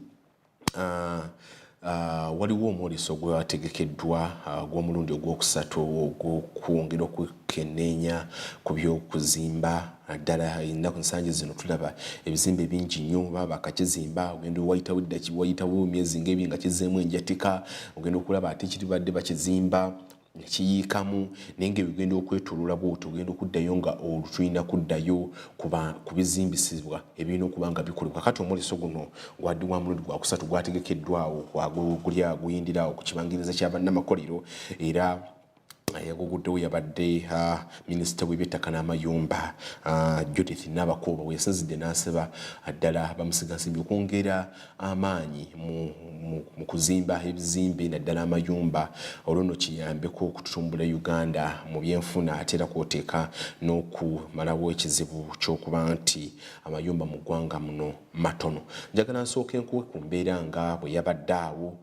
waliwo omwoleso gwategekeddwa gw'omulundi ogwokusatu ogw'okwongera okukenneenya ku by'okuzimba. Ddala ennaku nsangi zino tulaba ebizimbe bingi nnyo, baba bakakizimba ogenda wayitawo emyezi ng'ebiri nga kizeemu enjatika, ogenda okulaba ate kiribadde bakizimba nekiyiikamu, naye ng'ebigenda okwetoloola bw'otyo ogenda okuddayo nga olutulina kuddayo ku bizimbisibwa ebirina okuba nga bikolebwa. Kati omwoleso guno gwaddi wa mulundi gwakusatu gwategekeddwawo guyindirawo ku kibangiriza ky'abannamakolero, era yaguguddewo yabadde minisita w'eby'ettaka n'amayumba Judith Nabakuba we yasinzidde n'asaba ddala bamusigansimbi okwongera amaanyi mu kuzimba ebizimbe naddala amayumba, olwono kiyambeko okututumbula Uganda mu byenfuna, ate era kwoteeka n'okumalawo ekizibu ky'okuba nti amayumba mu ggwanga muno matono. Njagala nsooke nkuwe ku mbeera nga bwe yabadde awo,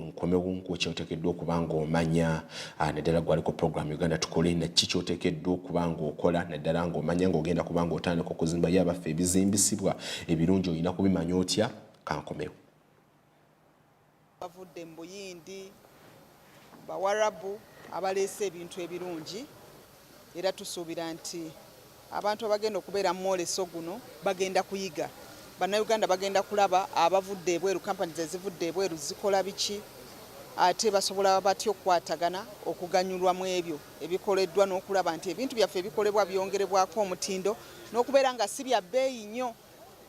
nkomewo nkuwe kyoteekeddwa okuba ng'omanya naddala gwaliko program Uganda Tukole, nakiki kyoteekeddwa okuba ng'okola naddala ng'omanya ng'ogenda kuba ng'otandika okuzimba yabaffe ebizimbisibwa ebirungi, olina kubimanya otya? Kankomewo.
Bavudde mu Buyindi, Bawarabu abaleese ebintu ebirungi, era tusuubira nti abantu abagenda okubeera mu mwoleso guno bagenda kuyiga. Bannayuganda bagenda kulaba abavudde ebweru, companies ezivudde ebweru zikola biki, ate basobola batya okukwatagana okuganyulwa mu ebyo ebikoleddwa, n'okulaba nti ebintu byaffe ebikolebwa byongerebwako omutindo, n'okubeera nga si bya bbeeyi nnyo,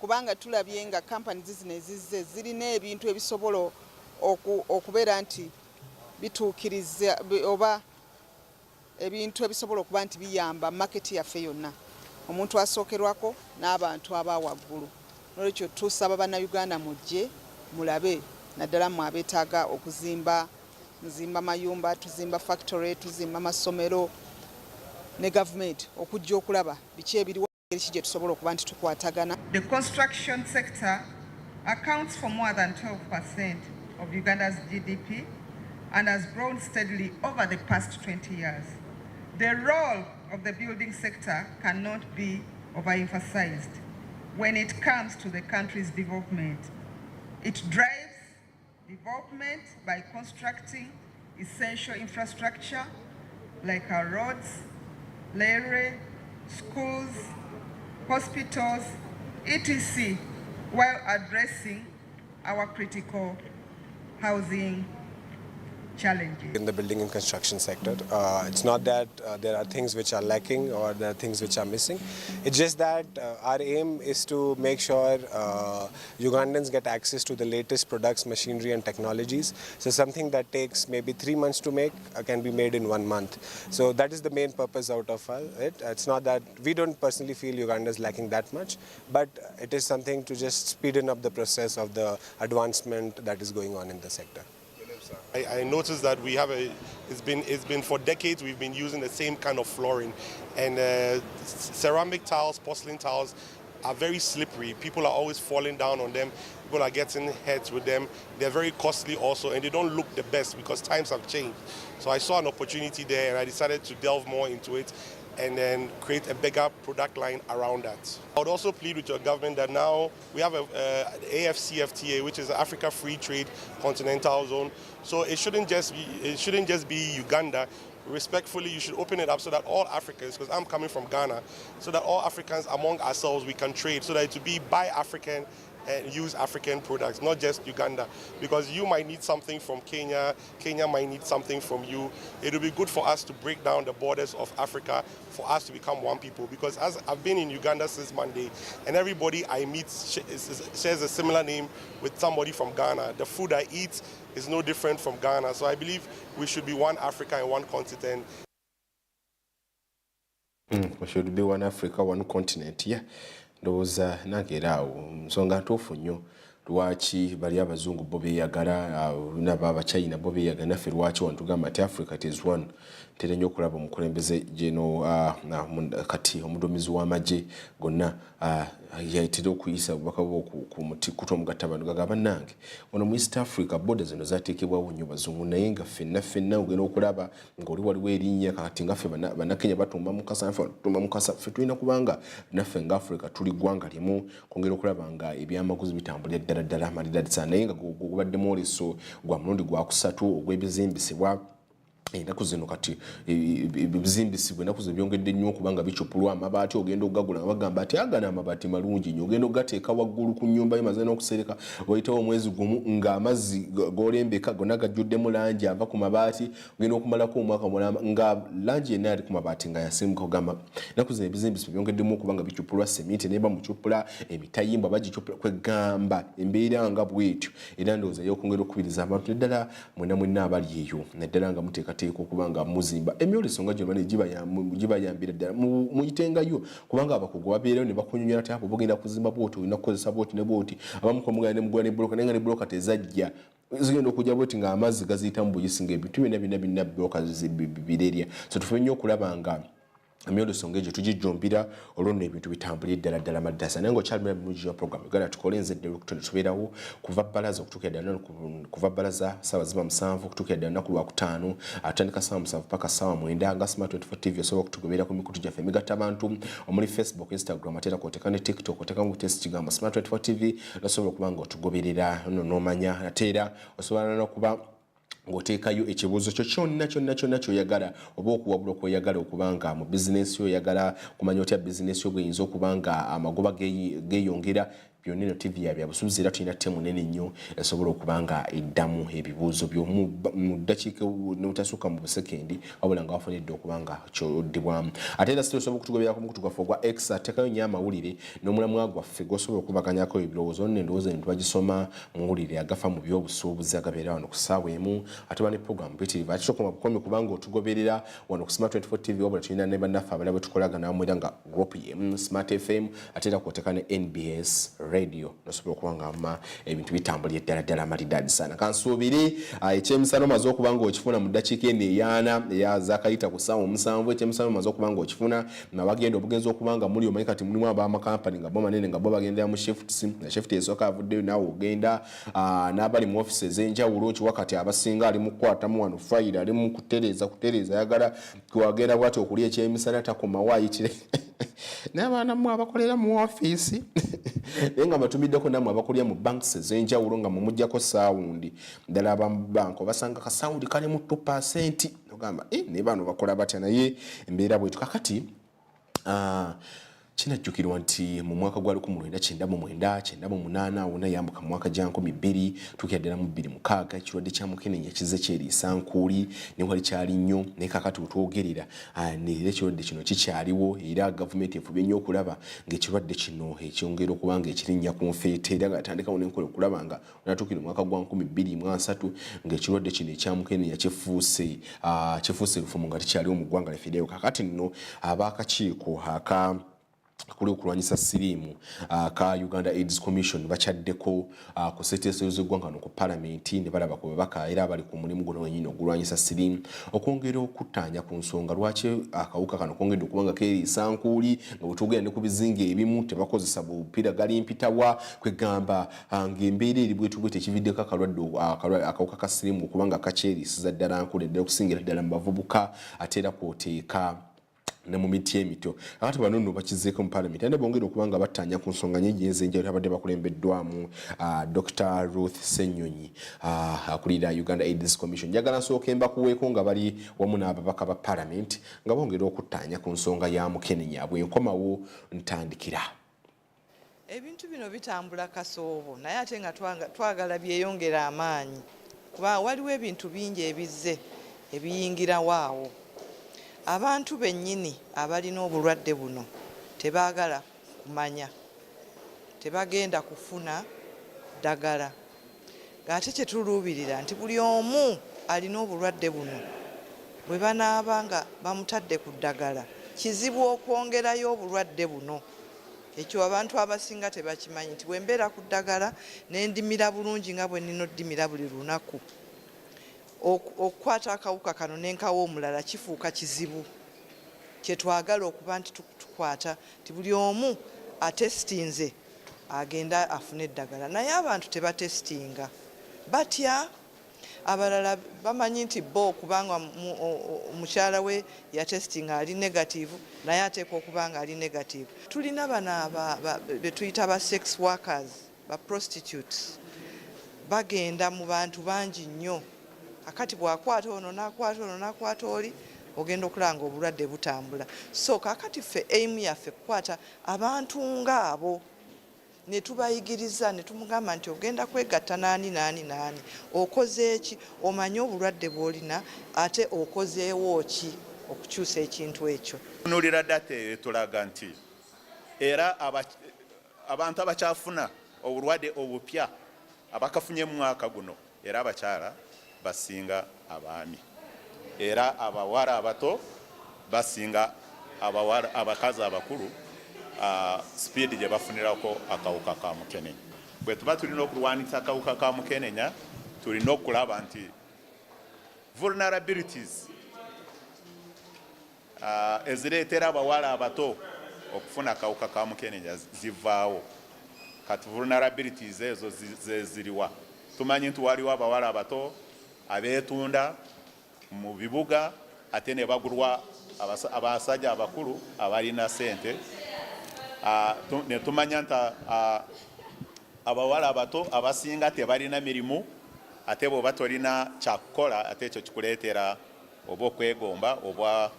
kubanga tulabye nga companies zino ezizze zirina ebintu ebisobola okubeera nti bituukiriza oba ebintu ebisobola okuba nti biyamba maketi yaffe yonna, omuntu asookerwako n'abantu abawaggulu. N'olwekyo tusaba bannayuganda mujje mulabe naddala mu abeetaaga okuzimba, nzimba mayumba, tuzimba factory, tuzimba masomero, ne government okujja okulaba biki ebiriwo ki gye tusobola okuba nti tukwatagana.
The construction sector accounts for more than 12% of Uganda's GDP and has grown steadily over the past 20 years. The role of the building sector cannot be overemphasized when it comes to the country's development. It drives development by constructing essential infrastructure like our roads, railway, schools, hospitals, etc., while addressing our critical housing challenges.
In the building and construction sector, it's not that there are things which are lacking or there are things which are missing. It's just that our aim is to make sure Ugandans get access to the latest products, machinery and technologies. So something that takes maybe 3 months to make can be made in 1 month. So that is the main purpose out of it. It's not that we don't personally feel Uganda is lacking that much, but it is something to just speeden up the process of the advancement that is going on in the sector.
I noticed that we have it's been for decades we've been using the same kind of flooring, and ceramic tiles, porcelain tiles are very slippery. People are always falling down on them. People are getting hurt with them. They're very costly also, and they don't look the best because times have changed. So I saw an opportunity there, and I decided to delve more into it and then create a bigger product line around that. I would also plead with your government that now we have an AFCFTA, which is the Africa Free Trade Continental Zone. So it shouldn't just be Uganda. Respectfully, you should open it up so that all Africans, because I'm coming from Ghana, so that all Africans among ourselves we can trade, so that it will be buy African and use African products, not just Uganda. Because you might need something from Kenya, Kenya might need something from you. It will be good for us to break down the borders of Africa, for us to become one people. Because as I've been in Uganda since Monday, and everybody I meet shares a similar name with somebody from Ghana. The food I eat is no different from Ghana. So I believe we should be one Africa and one continent.
We should be one Africa, one continent, yeah. Ndowooza nageraawo nsonga ntuufu nnyo lwaki bali abazungu bo beeyagala nabo abachina bo beeyagala naffe lwaki wantugamba nti Africa is one. Ntera nnyo okulaba omukulembeze geno kati omuduumizi w'amagye gonna yayitira okuyisa obubaka bwo ku mutikutu omugatta abantu gagamba nange wano mu East Africa border zino zaateekebwawo nnyo bazungu naye nga ffenna ogenda okulaba ng'oli waliwo erinnya kati nga ffe bannakenya batumba mukasa ffe tulina kubanga naffe nga Africa tuli ggwanga limu kwongera okulaba nga ebyamaguzi bitambulira ddala amalidadisa naye nga gubadde mwoleso gwa mulundi gwakusatu ogw'ebizimbisibwa ennaku zino kati ebizimbisibwa ennaku zino byongedde nnyo okubanga bikyupulwa amabaati ogenda okugagula nga bagamba ati agana amabaati malungi nnyo ogenda okugateeka waggulu ku nnyumba yemaze n'okusereka wayitawo omwezi gumu ng'amazzi g'olembeka gonna gajjuddemu langi ava ku mabaati ogenda okumalako omwaka mulamba nga langi yenna yali ku mabaati nga yasimbuka ogamba ennaku zino ebizimbisibwa byongeddemu okubanga bikyupulwa seminti neba mukyupula emitayimbwa bagikyupula kwegamba embeera nga bwetyo era ndowooza y'okwongera okukubiriza abantu neddala mwenna abali eyo neddala nga muteekateeka okubanga muzimba emyoleso nga gyo gibayambira ddala muyitengayo kubanga abakugu babeerayo ne bakunyonyola ati apo bogenda kuzimba bwoti olina kukozesa bwoti ne bwoti abamu komugana ne mugula ne bbulooka naye nga ne bbulooka tezajja zigenda okujja bwoti nga amazzi gaziyita mu buyisi ng'ebintu byonna bbulooka birerya so tufube nnyo okulaba nga emyoleso ng'egyo tugijjumbira olwonna ebintu bitambulira ddala maddasa naye ng'okyalumira bulungi program Uganda Tukole nzedde tubeerawo kuva bbalaza okutuukira ddala kuva bbalaza ssaawa ziba 7 okutuukira ddala lunaku lwakutaano atandika ssaawa 7 paka ssaawa 9 nga Smart 24 TV osobola okutugoberera ku mikutu gyaffe emigatta abantu omuli Facebook, Instagram ate era kwoteeka ne TikTok oteeka mu test kigambo Smart 24 TV osobola okuba nga otugoberera n'omanya ate era osobola n'okuba ng'oteekayo ekibuuzo kyo kyonna ky'oyagala oba okuwabula okweyagala okubanga mu bizinesi yo oyagala kumanya otya bizinesi yo bweyinza okubanga amagoba geeyongera byonna eno TV yabya busuubizi era tulina ttemu nene nnyo esobola okubanga eddamu ebibuuzo byo mu ddakiika n'otasukka mu busekendi wabula nga wafunidde okubanga kyoddibwamu ate era site osobola okutugoberera ku mukutu gwaffe ogwa X ateekayo nnyo amawulire n'omulamwa gwaffe gw'osobola okubaganyako ebirowoozo n'endowooza eno tubagisoma mu mawulire agafa mu by'obusuubuzi agabeera wano ku ssaawa emu ate ba ne programu bitirivu ate sokoma bukomi kubanga otugoberera wano ku Smart 24 TV wabula tulina ne bannaffe abalala bwe tukolagana wamu era nga group y'emu Smart FM ate era kwoteeka ne NBS radio nosobola okubanga ebintu bitambulira ddala amatidadi sana kansuubiri ekyemisano maze okubanga okifuna mu ddakiika eno eyaana eyazakayita ku ssaawa 7 ekyemisano maze okubanga okifuna nabagenda obugenzi okubanga muli omanyi kati mulimu ab'amakampani nga bo manene nga bo bagendera mu shifts na shift esooka avuddeyo naawe ogenda n'abali mu office ez'enjawulo kiwakati abasinga ali mu kukwatamu wano fayiro ali mu kutereeza ayagala kwagenda bwati okulya ekyemisana takomawo ayitire n'abaana mu abakolera mu office naye nga batumiddeko nammwe abakolera mu banks ez'enjawulo nga mumujjako saawundi ddala abamu banko basanga kasaawundi kale mu 2% ogamba ne bano bakola batya naye embeera bwetu kakati kinajjukirwa nti mu mwaka gwa 1998 wonna yambuka mu mwaka gya 2000 tukira ddala mu 2006 ekirwadde kya mukenenya kize kyeriisa nkuuli ne wali kyali nnyo naye kakati wetwogerera neera ekirwadde kino kikyaliwo era gavumenti efubye nnyo okulaba ng'ekirwadde kino ekyongera okuba nga ekirinnya ku nfeete era gatandikawo n'enkola okulaba nga onatuukira mu mwaka gwa 2023 ng'ekirwadde kino ekya mukenenya kifuuse lufumu nga tikyaliwo mu ggwanga lyaffe kakati nno ab'akakiiko kuli okulwanyisa siriimu ka Uganda AIDS Commission bakyaddeko ku seteeso z'eggwanga no ku palamenti ne balaba ku babaka era bali ku mulimu guno wenyini ogulwanyisa siriimu okwongera okuttaanya ku nsonga lwaki akawuka kano kwongedde okuba nga keeriisa nkuuli nga bwetwogera ne ku bizinga ebimu tebakozesa bupiira gali mpitawa kwegamba ng'embeera eri bwetubwete ekividdeko akawuka ka siriimu okuba nga kakyeriisiza ddala nkuuli ddala okusingira ddala mu bavubuka ate era kwoteeka ne mu miti emito akati bano nno bakizeeko mu palamenti ate bongera okubanga battanya ku nsonga nyingi ez'enjawulo abadde bakulembeddwamu Dr. Ruth Ssenyonyi akulira Uganda AIDS Commission njagala nsooka embakuweeko nga bali wamu n'ababaka ba palamenti nga bongera okuttanya ku nsonga ya mukenenya bwenkomawo ntandikira
ebintu bino bitambula kasoobo naye ate nga twagala byeyongera amaanyi kuba waliwo ebintu bingi ebizze ebiyingirawo awo abantu bennyini abalina obulwadde buno tebaagala kumanya tebagenda kufuna ddagala ng'ate kyetuluubirira nti buli omu alina obulwadde buno bwe banaaba nga bamutadde ku ddagala kizibu okwongerayo obulwadde buno ekyo abantu abasinga tebakimanyi nti bwe mbeera ku ddagala n'endimira bulungi nga bwe nnina oddimira buli lunaku okukwata akawuka kano n'enkawo omulala kifuuka kizibu kyetwagala okuba nti tukwata nti buli omu atesitinze agenda afune eddagala naye abantu tebatesitinga batya abalala bamanyi nti bo okubanga mukyala we yatesitinga ali negative naye ateekwa okuba nga ali negative tulina bano betuyita ba sex workers ba prostitutes bagenda mu bantu bangi nnyo akati bwakwata ono nakwata oli ogenda okulanga obulwadde butambula so kakati ffe aim yaffe kukwata abantu ngaabo ne tubayigiriza ne tumugamba nti ogenda kwegatta naani okoze eki omanye obulwadde bw'olina ate okozeewo ki okukyusa ekintu ekyo
tunulira data etulaga nti era abantu abakyafuna obulwadde obupya abakafunye mu mwaka guno era abakyala basinga abaami era abawala abato basinga abakazi abakulu speed gye bafunirako akawuka ka mukenenya bwe tuba tulina okulwanisa akawuka ka mukenenya tulina okulaba nti vulnerabilities ezireetera abawala abato okufuna akawuka ka mukenenya zivaawo kati vulnerabilities ezo zeziriwa tumanyi nti waliwo abawala abato abeetunda mu bibuga ate ne bagulwa abasajja abakulu abalina sente ne tumanya nti abawala abato abasinga tebalina mirimu ate bw'oba tolina kyakukola ate ekyo kikuleetera oba okwegomba oba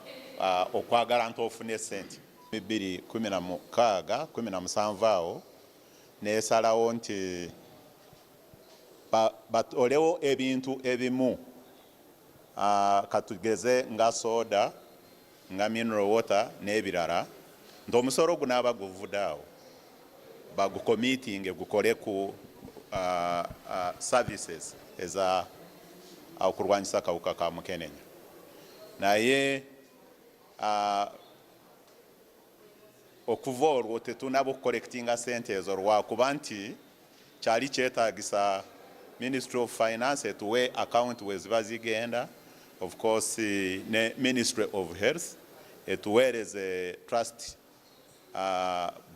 okwagala nti ofune sente 2016 awo neesalawo nti batolewo ebintu ebimu katugeze nga soda nga mineral water n'ebirala nti omusoro gunaaba guvudde awo bagukomitinge gukole ku services eza okulwanyisa akawuka ka mukenenya naye okuva olwo tetunabo collectinga sente ezo lwakuba nti kyali kyetaagisa Ministry of Finance etuwe account weziba zigenda, of course ne Ministry of Health etuweereze trust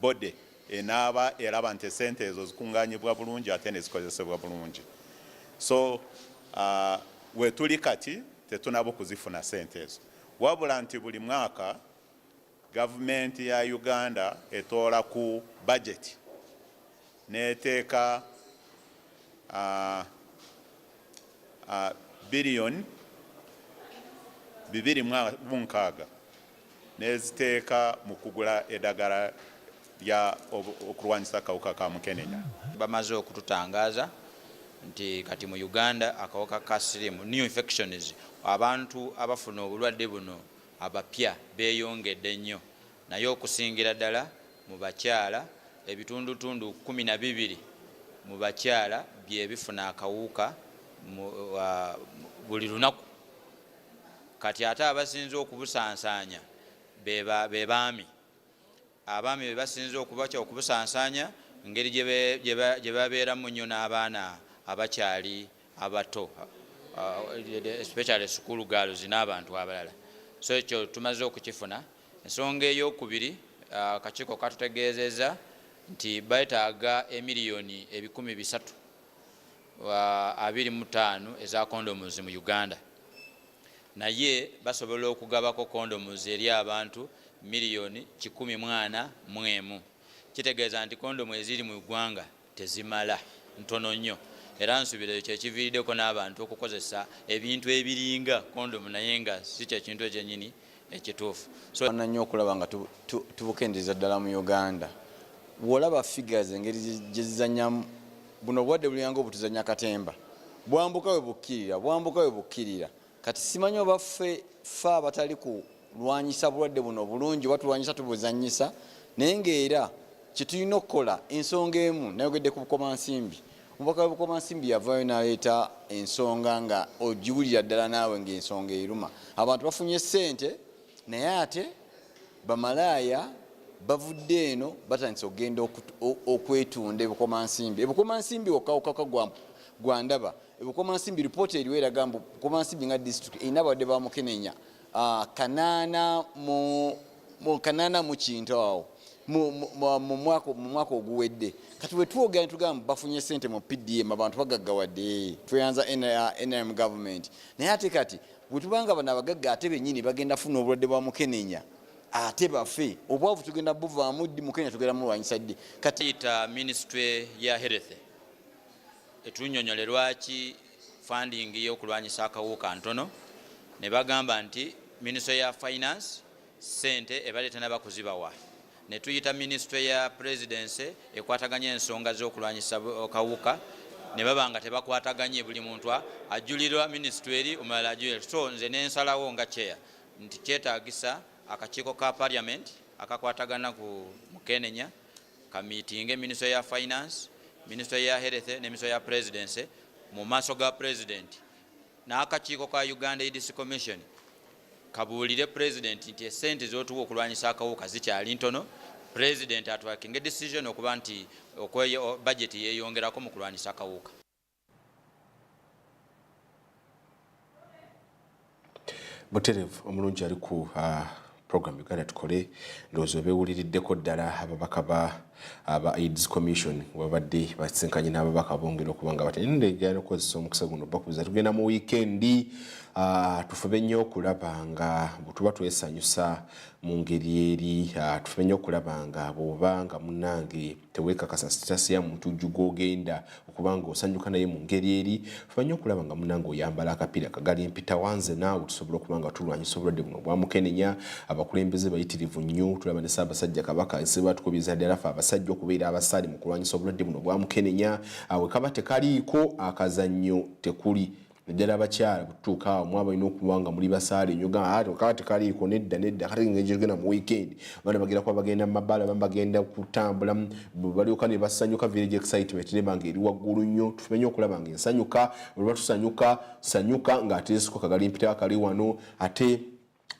body enaaba eraba nti sente ezo zikunganyibwa bulungi ate ne zikozesebwa bulungi. So we tuli kati tetunabo kuzifuna sente ezo, wabula nti buli mwaka government ya Uganda etoola ku budget neteeka billion 2.6 neziteeka mu kugula eddagala lya okulwanyisa akawuka ka mukenenya.
Bamaze okututangaaza nti kati mu Uganda akawuka ka siriimu new infections abantu abafuna obulwadde buno abapya beeyongedde nnyo, naye okusingira ddala mu bakyala ebitundutundu 12 mu bakyala bye bifuna akawuka buli lunaku. Kati ate abasinze okubusansanya be baami. Abaami be basinze okubusansanya ngeri gye babeeramu nnyo n'abaana abakyali abato, especially school girls n'abantu abalala. So ekyo tumaze okukifuna. Ensonga ey'okubiri, akakiiko katutegeezezza nti beetaaga emiliyoni 325 eza condoms mu Uganda, naye basobola okugabako condoms eri abantu miliyoni 141. Kitegeeza nti condoms eziri mu Ggwanga tezimala, ntono nnyo, era nsubira ekyo ekiviiriddeko n'abantu okukozesa ebintu ebiringa condom naye nga si kyekintu ekyennyini ekituufu.
So nnyo okulaba nga tubukendeeza ddala mu Uganda. Bw'olaba figures engeri gye zizannyamu buno obwadde buliyanga obutuzannya katemba, bwambuka we bukkirira. Kati simanyi oba ffe abatali kulwanyisa bulwadde buno bulungi batulwanyisa tubuzannyisa, naye ng'era kyetulina okukola ensonga emu. Nayogedde ku bukomansimbi. Omubaka w'obukomansimbi yavaayo n'aleeta ensonga nga ogiwulira ddala naawe ng'ensonga eruma. Abantu bafunye ssente naye ate bamalaaya bavudde eno batandise okugenda okwetunda ebukomansimbi. Ebukomansimbi okawuka gwa ndaba. Ebukomansimbi ripoota eriwo eraga mbu Bukomansimbi nga district erina abadde ba Mukenenya 80 mu kintu awo mu mwaka oguwedde. Kati bwe twogera netugamba bafunye ssente mu PDM abantu bagaggawadde tweyanza NRM government, naye ate kati bwe tubanga bano abagagga ate bennyini bagenda funa obulwadde bwa Mukenenya ate bafe, obwavu tugenda buvaamu ddi Mukenya tugenda mulwanyisa ddi.
Kati ita Ministry ya Health etunyonyole lwaki funding y'okulwanyisa akawuka ntono, ne bagamba nti Ministry ya Finance sente ebadde tenaba kuzibawa, ne tuyita Ministry ya Presidency ekwataganya ensonga z'okulwanyisa akawuka, ne babanga tebakwataganye, buli muntu ajulirwa ministry eri omulala ajulirwa. So nze n'ensalawo nga chair nti kyetaagisa akakiiko ka Parliament akakwatagana ku Mukenenya ka meeting Ministry ya Finance, Ministry ya Health ne Ministry ya Presidency mu maaso ga President n'akakiiko ka Uganda AIDS Commission kabuulire President nti esente z'otuwa okulwanyisa akawuka zikyali ntono. President atwakinga decision okuba nti budget yeeyongerako mu kulwanyisa akawuka.
Buterevu omulungi ali ku program Uganda Tukole, ndowooza beewuliriddeko ddala ababaka aba AIDS Commission wabadde basinkanye n'ababaka bongera okuba nga batendegera okukozesa omukisa guno bakubiza tugenda mu weekendi. Tufube nnyo okulaba nga bwetuba twesanyusa mu ngeri eri, tufube nnyo okulaba nga bw'oba nga munnange teweekakasa sitasi ya muntu gy'ogenda okuba nga osanyuka naye mu ngeri eri, tufube nnyo okulaba nga munnange oyambala akapiira kagali empita wanze naawe tusobola okuba nga tulwanyisa obulwadde buno bwa Mukenenya. Abakulembeze bayitirivu nnyo, tulaba ne Ssaabasajja Kabaka enseba tukubiriza ddala ffe abasajja okubeera abasaali mu kulwanyisa obulwadde buno bwa Mukenenya. Awe kaba tekaliiko akazannyo tekuli ddala abakyala kutuuka awo mwaba alina okuba nga muli basaale nyoga kaba tekaliiko nedda kati ngegenda mu weekend abaana bagenda kuba bagenda mu mabbala abamu bagenda kutambula balyoka ne basanyuka village excitement ne banga eri waggulu nnyo. Tufube nnyo okulaba nga ensanyuka bwe tusanyuka nga ate siko kagali mpita kali wano ate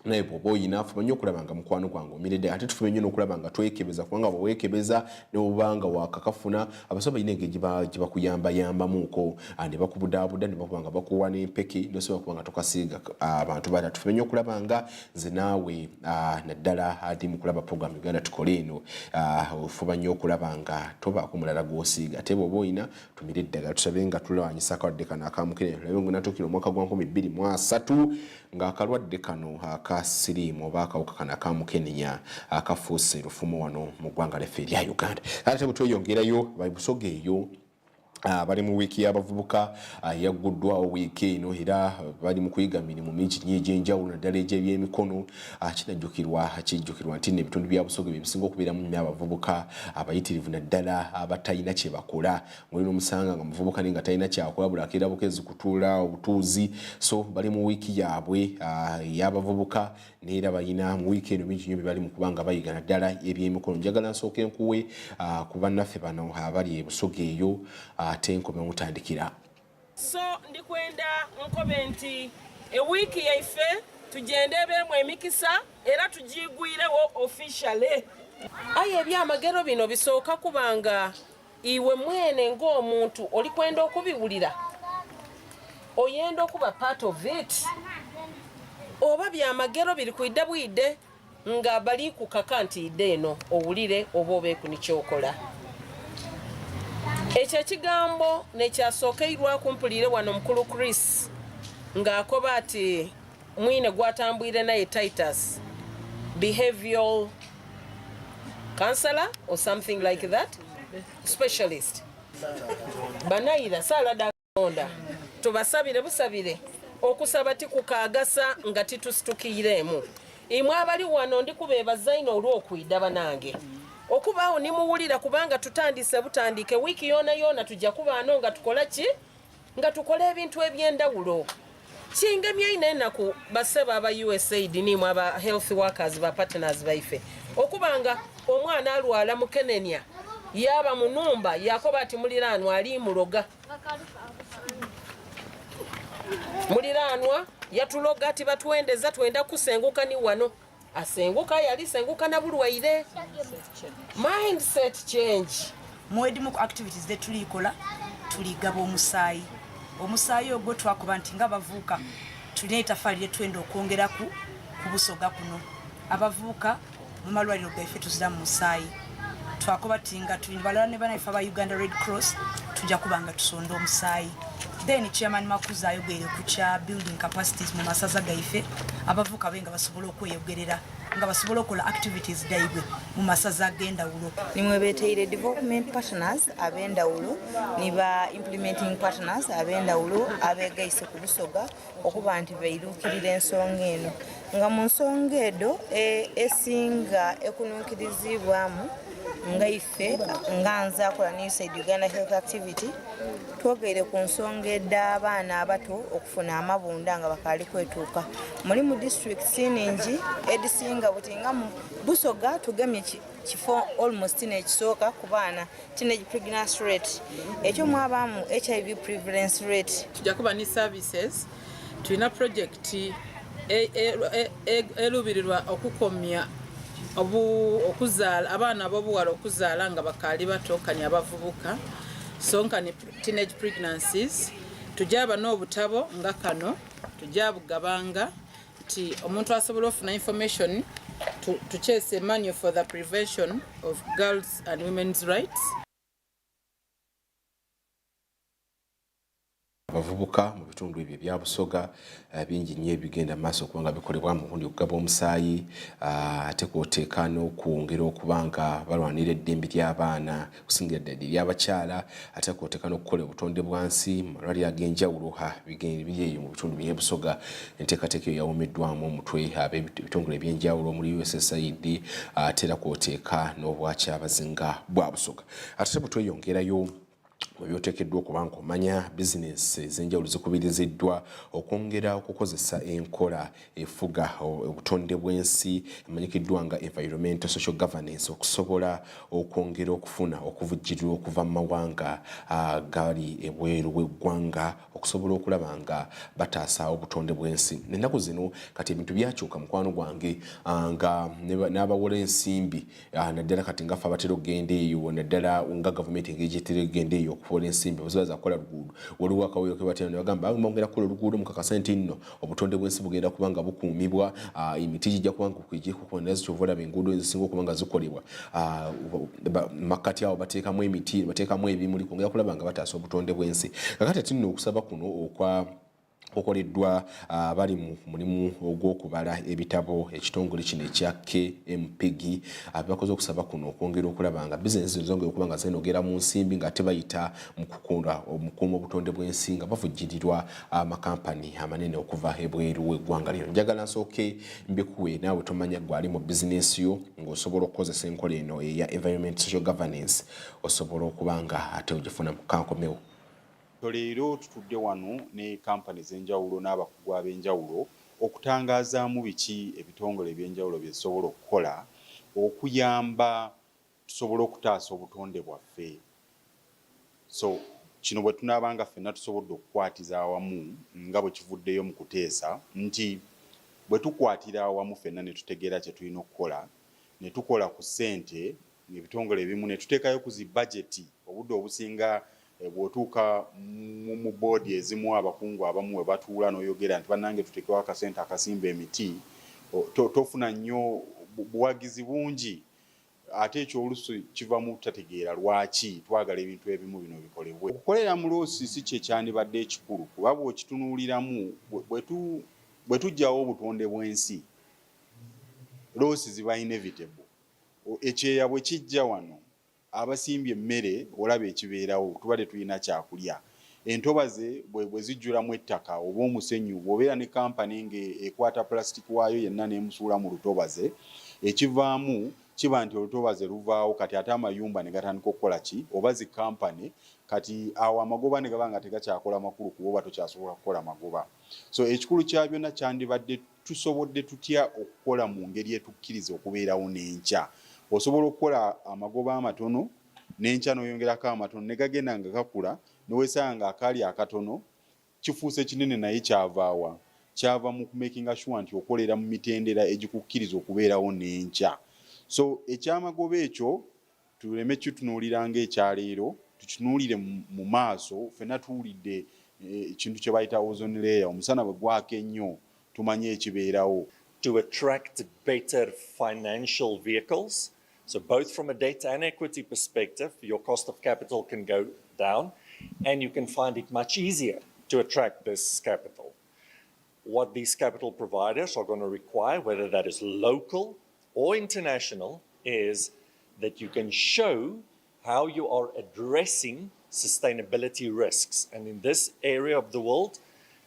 naye bwoba oyina fuba nnyo okulaba nga mukwano gwange omiredde ate tufume nnyo n'okulaba nga twekebeza kubanga bwewekebeza ne bwobanga wakakafuna abasawo balina engeri gye bakuyambayambamuuko ne bakubudaabuda ne bakuba nga bakuwa n'empeke nosobola kuba nga tokasiiga abantu balala tufume nnyo okulaba nga nze naawe naddala ati mu kulaba program Uganda Tukole eno ofuba nnyo okulaba nga tobaako mulala gw'osiiga ate bw'oba oyina tumire eddagala tusabe nga tulwanyisa akalwadde kano akamukene olabe nga natuukira omwaka gwa 2023 ng'akalwadde kano akasiriimu oba akawuka kano akamukenenya akafuuse lufumo wano mu ggwanga lyaffe erya Uganda. Ate bwe tweyongerayo Busoga eyo bali mu wiiki y'abavubuka yagguddwawo wiiki eno era bali mu kuyiga mirimu mingi nnyo egy'enjawulo naddala egy'ebyemikono kijjukirwa nti ebitundu bya Busoga bye bisinga okubeeramu abavubuka abayitirivu naddala abatalina kye bakola mulina omusanga nga muvubuka naye nga talina kyakola buli akeera bukezi kutuula obutuuzi so bali mu wiiki yaabwe y'abavubuka neera balina mu wiiki eno mingi nnyo bye bali mu kubanga bayiga naddala ebyemikono njagala nsooke nkuwe ku bannaffe bano abali e Busoga eyo ate nkome mutandikira.
So ndikwenda nkobe nti ewiiki yaife tugendebeemu emikisa era tugigwirewo officially. Aye ebyamagero bino bisooka kubanga iwe mwene ng'omuntu oli kwenda okubiwulira oyenda okuba part of it oba byamagero biri kuidda bwidde nga bali kukaka nti idde eno owulire oba obeeku nikyokola. Ekyo ekigambo nekyasookeirwaku mpulire wano mukulu Chris ng'akoba ati mwine gwatambwire naye Titus behavioral counselor or something like that specialist banayira saala dakonda tubasabire busabire okusaba tikukagasa nga titusitukiiremu imwe abali wano ndikubeebaza ino olw'okwidda banange okubaawo nimuwulira kubanga tutandise butandike wiiki yoona tujja kubaano nga tukola ki nga tukola ebintu eby'endawulo kingemye ine ennaku baseba aba USAID nimwe aba health workers ba partners baife okubanga omwana alwala mukenenya yaba munumba yakoba ati muliraanwa ali muloga muliraanwa yatuloga ati batwendeza twenda kusenguka ni wano asenguka yali senguka na bulwaire mindset change
mwedi mu activities ze tulikola tuligaba omusaayi ogwo twakuba nti nga bavuuka tulina etafali twenda okwongera ku Busoga kuno abavuuka mu malwaliro gaife tuzira mu musaayi twakuba tinga tulina balala ne banaife aba Uganda Red Cross tujja kubanga tusonda omusaayi. Then chairman Makuza ayogere ku kya building capacities mu masaza gaife abavuka benga basobola okweyogerera nga basobola okola activities daibwe mu masaza agenda wulo.
Nimwe beteire development partners abenda wulo niba implementing partners abenda wulo abegaise ku Busoga okuba nti beirukirira ensonga eno nga mu nsonga edo esinga ekunukirizibwamu ngaife nganza akola ne USAID Uganda Health Activity twogere ku nsonga edda abaana abato okufuna amabunda nga bakali kwetuuka muri mu district siningi edisinga butinga mu Busoga tugemye kifo almost nekisooka ku baana teenage pregnancy rate ekyo mwabamu HIV prevalence rate
tujja kuba ni services tulina project elubirirwa okukomya okuzaala abaana abobuwala okuzaala nga bakali bato kani abavubuka sonka ni teenage pregnancies tujaba n'obutabo nga kano tujabugabanga nti omuntu asobola ofuna information tuchase manual for the prevention of girls and women's rights.
Abavubuka mu bitundu ebyo bya Busoga bingi nnyo ebigenda maaso kubanga bikolebwa mu kundi okugaba omusaayi ate kwoteeka n'okwongera okubanga balwanira eddembe ly'abaana kusingira ddala ery'abakyala ate kwoteeka n'okukola obutonde bwansi mu malwaliro ag'enjawulo biri eyo mu bitundu by'e Busoga enteekateeka eyo yawumiddwamu omutwe ab'ebitongole eby'enjawulo omuli USAID ate era kwoteeka n'obwakyabazinga bwa Busoga ate bwe tweyongerayo ebyoteekeddwa okuba ng'omanya bizinesi ez'enjawulo zikubiriziddwa okwongera okukozesa enkola efuga obutonde bw'ensi emanyikiddwa nga environmental social governance okusobola okwongera okufuna okuvujjirirwa okuva mu mawanga gali ebweru w'eggwanga okusobola okulaba nga bataasaawo obutonde bw'ensi. Ennaku zino kati ebintu byakyuka mukwano gwange nga n'abawola ensimbi naddala kati ngaffe abatera okugenda eyo naddala nga gavumenti engeri gyetera okugenda eyo okufola ensimbi bazibaza kukola luguudo waliwo akaweero ke batera ne bagamba bongera kukola oluguudo mukakasa nti nno obutonde bw'ensi bugenda kuba nga bukuumibwa emiti gijja kuba nga kujikukonerazo kyova olaba enguudo ezisinga okuba nga zikolebwa makkati awo bateekamu emiti bateekamu ebimuli kwongera kulaba nga bataasa obutonde bw'ensi. Kakati ati nno okusaba kuno okoleddwa bali mu mulimu ogw'okubala ebitabo ekitongole kino ekya KMPG bakoze okusaba kuno okwongera okulaba nga bizinesi zongera okuba nga zenogera mu nsimbi nga tebayita mu kukuuma obutonde bw'ensi nga bavujjirirwa amakampani amanene okuva ebweru w'eggwanga lino. Njagala nsooke mbikuwe naawe tomanya gwali mu bizinesi yo ng'osobola okukozesa enkola eno eya environment social governance osobola okuba nga ate ogifuna mu kankomewo.
Leero tutudde wano ne kampani ez'enjawulo n'abakugu ab'enjawulo okutangazaamu biki ebitongole eby'enjawulo bye zisobola okukola okuyamba tusobole okutaasa obutonde bwaffe. So kino bwe tunaabanga ffenna tusobodde okukwatiza awamu nga bwe kivuddeyo mu kuteesa nti bwe tukwatira awamu ffenna ne tutegeera kye tulina okukola ne tukola ku ssente ebitongole ebimu ne tuteekayo ku zi bajeti obudde obusinga bw'otuuka mu boodi ezimu abakungu abamu we batuula n'oyogera nti bannange tuteekewo akasente akasimba emiti tofuna nnyo buwagizi bungi ate ekyo oluusi kiva mu tategeera lwaki twagala ebintu ebimu bino bikolebwe. Okukolera mu loosi si kye kyandibadde ekikulu kuba bw'okitunuuliramu bwe tuggyawo obutonde bw'ensi loosi ziba inevitable. Ekyeya bwe kijja wano abasimbye emmere olaba ekibeerawo tuba tetulina kyakulya. Entobaze bwe zijjulamu ettaka oba omusenyu bw'obeera ne kampani ng'ekwata pulasitiki waayo yenna n'emusuula mu lutobaze ekivaamu kiba nti olutobaze luvaawo kati ate amayumba ne gatandika okukola ki oba zi kampani kati awo amagoba ne gaba nga tegakyakola makulu kuba oba tokyasobola kukola magoba. So ekikulu kya byonna kyandibadde tusobodde tutya okukola mu ngeri etukkiriza okubeerawo n'enkya. Osobola okukola amagoba amatono n'enkya n'oyongerako amatono ne gagenda nga gakula n'owesanga akaali akatono kifuuse kinene naye kyavaawa kyava mu kumakinga sure nti okolera mu mitendera egikukkiriza okubeerawo n'enkya. So ekyamagoba ekyo tuleme kitunuulira ng'ekyaleero tukitunuulire mu maaso ffenna tuwulidde ekintu kye bayita ozone layer omusana bwe gwaka ennyo tumanye ekibeerawo.
To attract better financial vehicles. So both from a data and equity perspective, your cost of capital can go down and you can find it much easier to attract this capital. What these capital providers are going to require, whether that is local or international, is that you can show how you are addressing sustainability risks. And in this area of the world,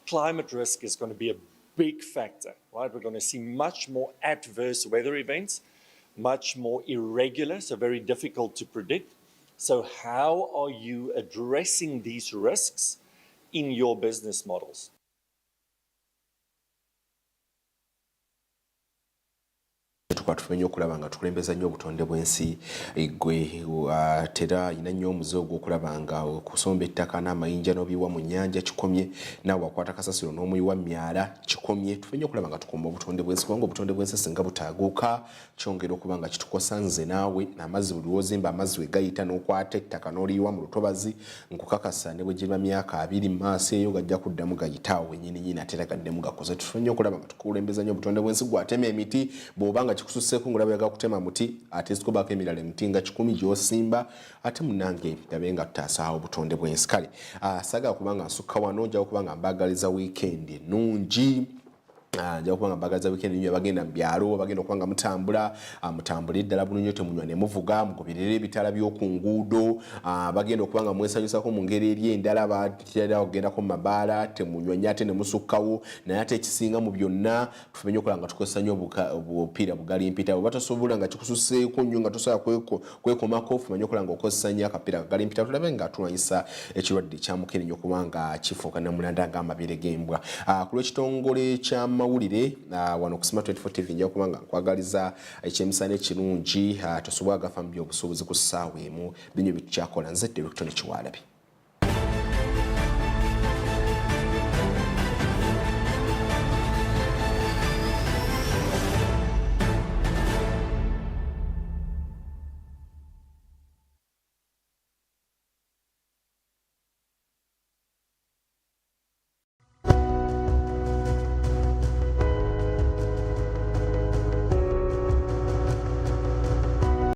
climate risk is going to be a big factor, right? We're going to see much more adverse weather events, much more irregular, so very difficult to predict. So how are you addressing these risks in your business models?
Tumenye okulaba nga tukulembeza nnyo obutonde bw'ensi gwe tera ina nnyo omuze ogw'okulaba nga okusomba ettaka n'amayinja n'obiwa mu nnyanja kikomye naawe wakwata kasasiro n'omuyiwa myala kikomye. Tumenye okulaba nga tukuuma obutonde bw'ensi kubanga obutonde bw'ensi singa butaaguuka kyongera okuba nga kitukosa nze naawe amazzi buli lwozimba amazzi we gayita n'okwata ettaka n'oliyiwa mu lutobazi nkukakasa ne bwe giba myaka 2 mu maaso eyo gajja kuddamu gayitaawo wennyini ate era gaddemu gakoze. Tumenye okulaba nga tukulembeza nnyo obutonde bw'ensi gwatema emiti bw'obanga kususeeko ngulaba yaga kutema muti ate sikobako emirala emiti nga 10 gy'osimba ate munange yabe nga tutaasaawo obutonde bw'ensi. Kale saagala kubanga nsukka wano njawo kubanga mbaagaliza weekend ennungi nja kubanga bagaza weekend nnyo bagenda mu byalo bagenda okubanga mutambula ddala bulungi temunywa ne muvuga mugoberera ebitala by'oku nguudo bagenda okubanga mwesanyusako mu ngeri eri endala batera okugendako mu mabaala temunywa nnyo ate ne musukkawo naye ate ekisinga mu byonna tufumenye okola nga tukozesa nnyo obupiira bugali mpita bwe batasobola nga kikususeeko nnyo nga tosobola kwekomako fumanye okola nga okozesa nnyo akapiira kagali mpita tulabe nga tulwanyisa ekirwadde ekyamukene nnyo kubanga kifuuka namulanda ng'amabeere g'embwa ku lw'ekitongole ky'amawulire wano ku Smart 24 TV nja kubanga nkwagaliza ekyemisana ekirungi tosobola gafa mu by'obusuubuzi ku ssaawa emu binyo bitukyakola nze Director Nekiwalabi.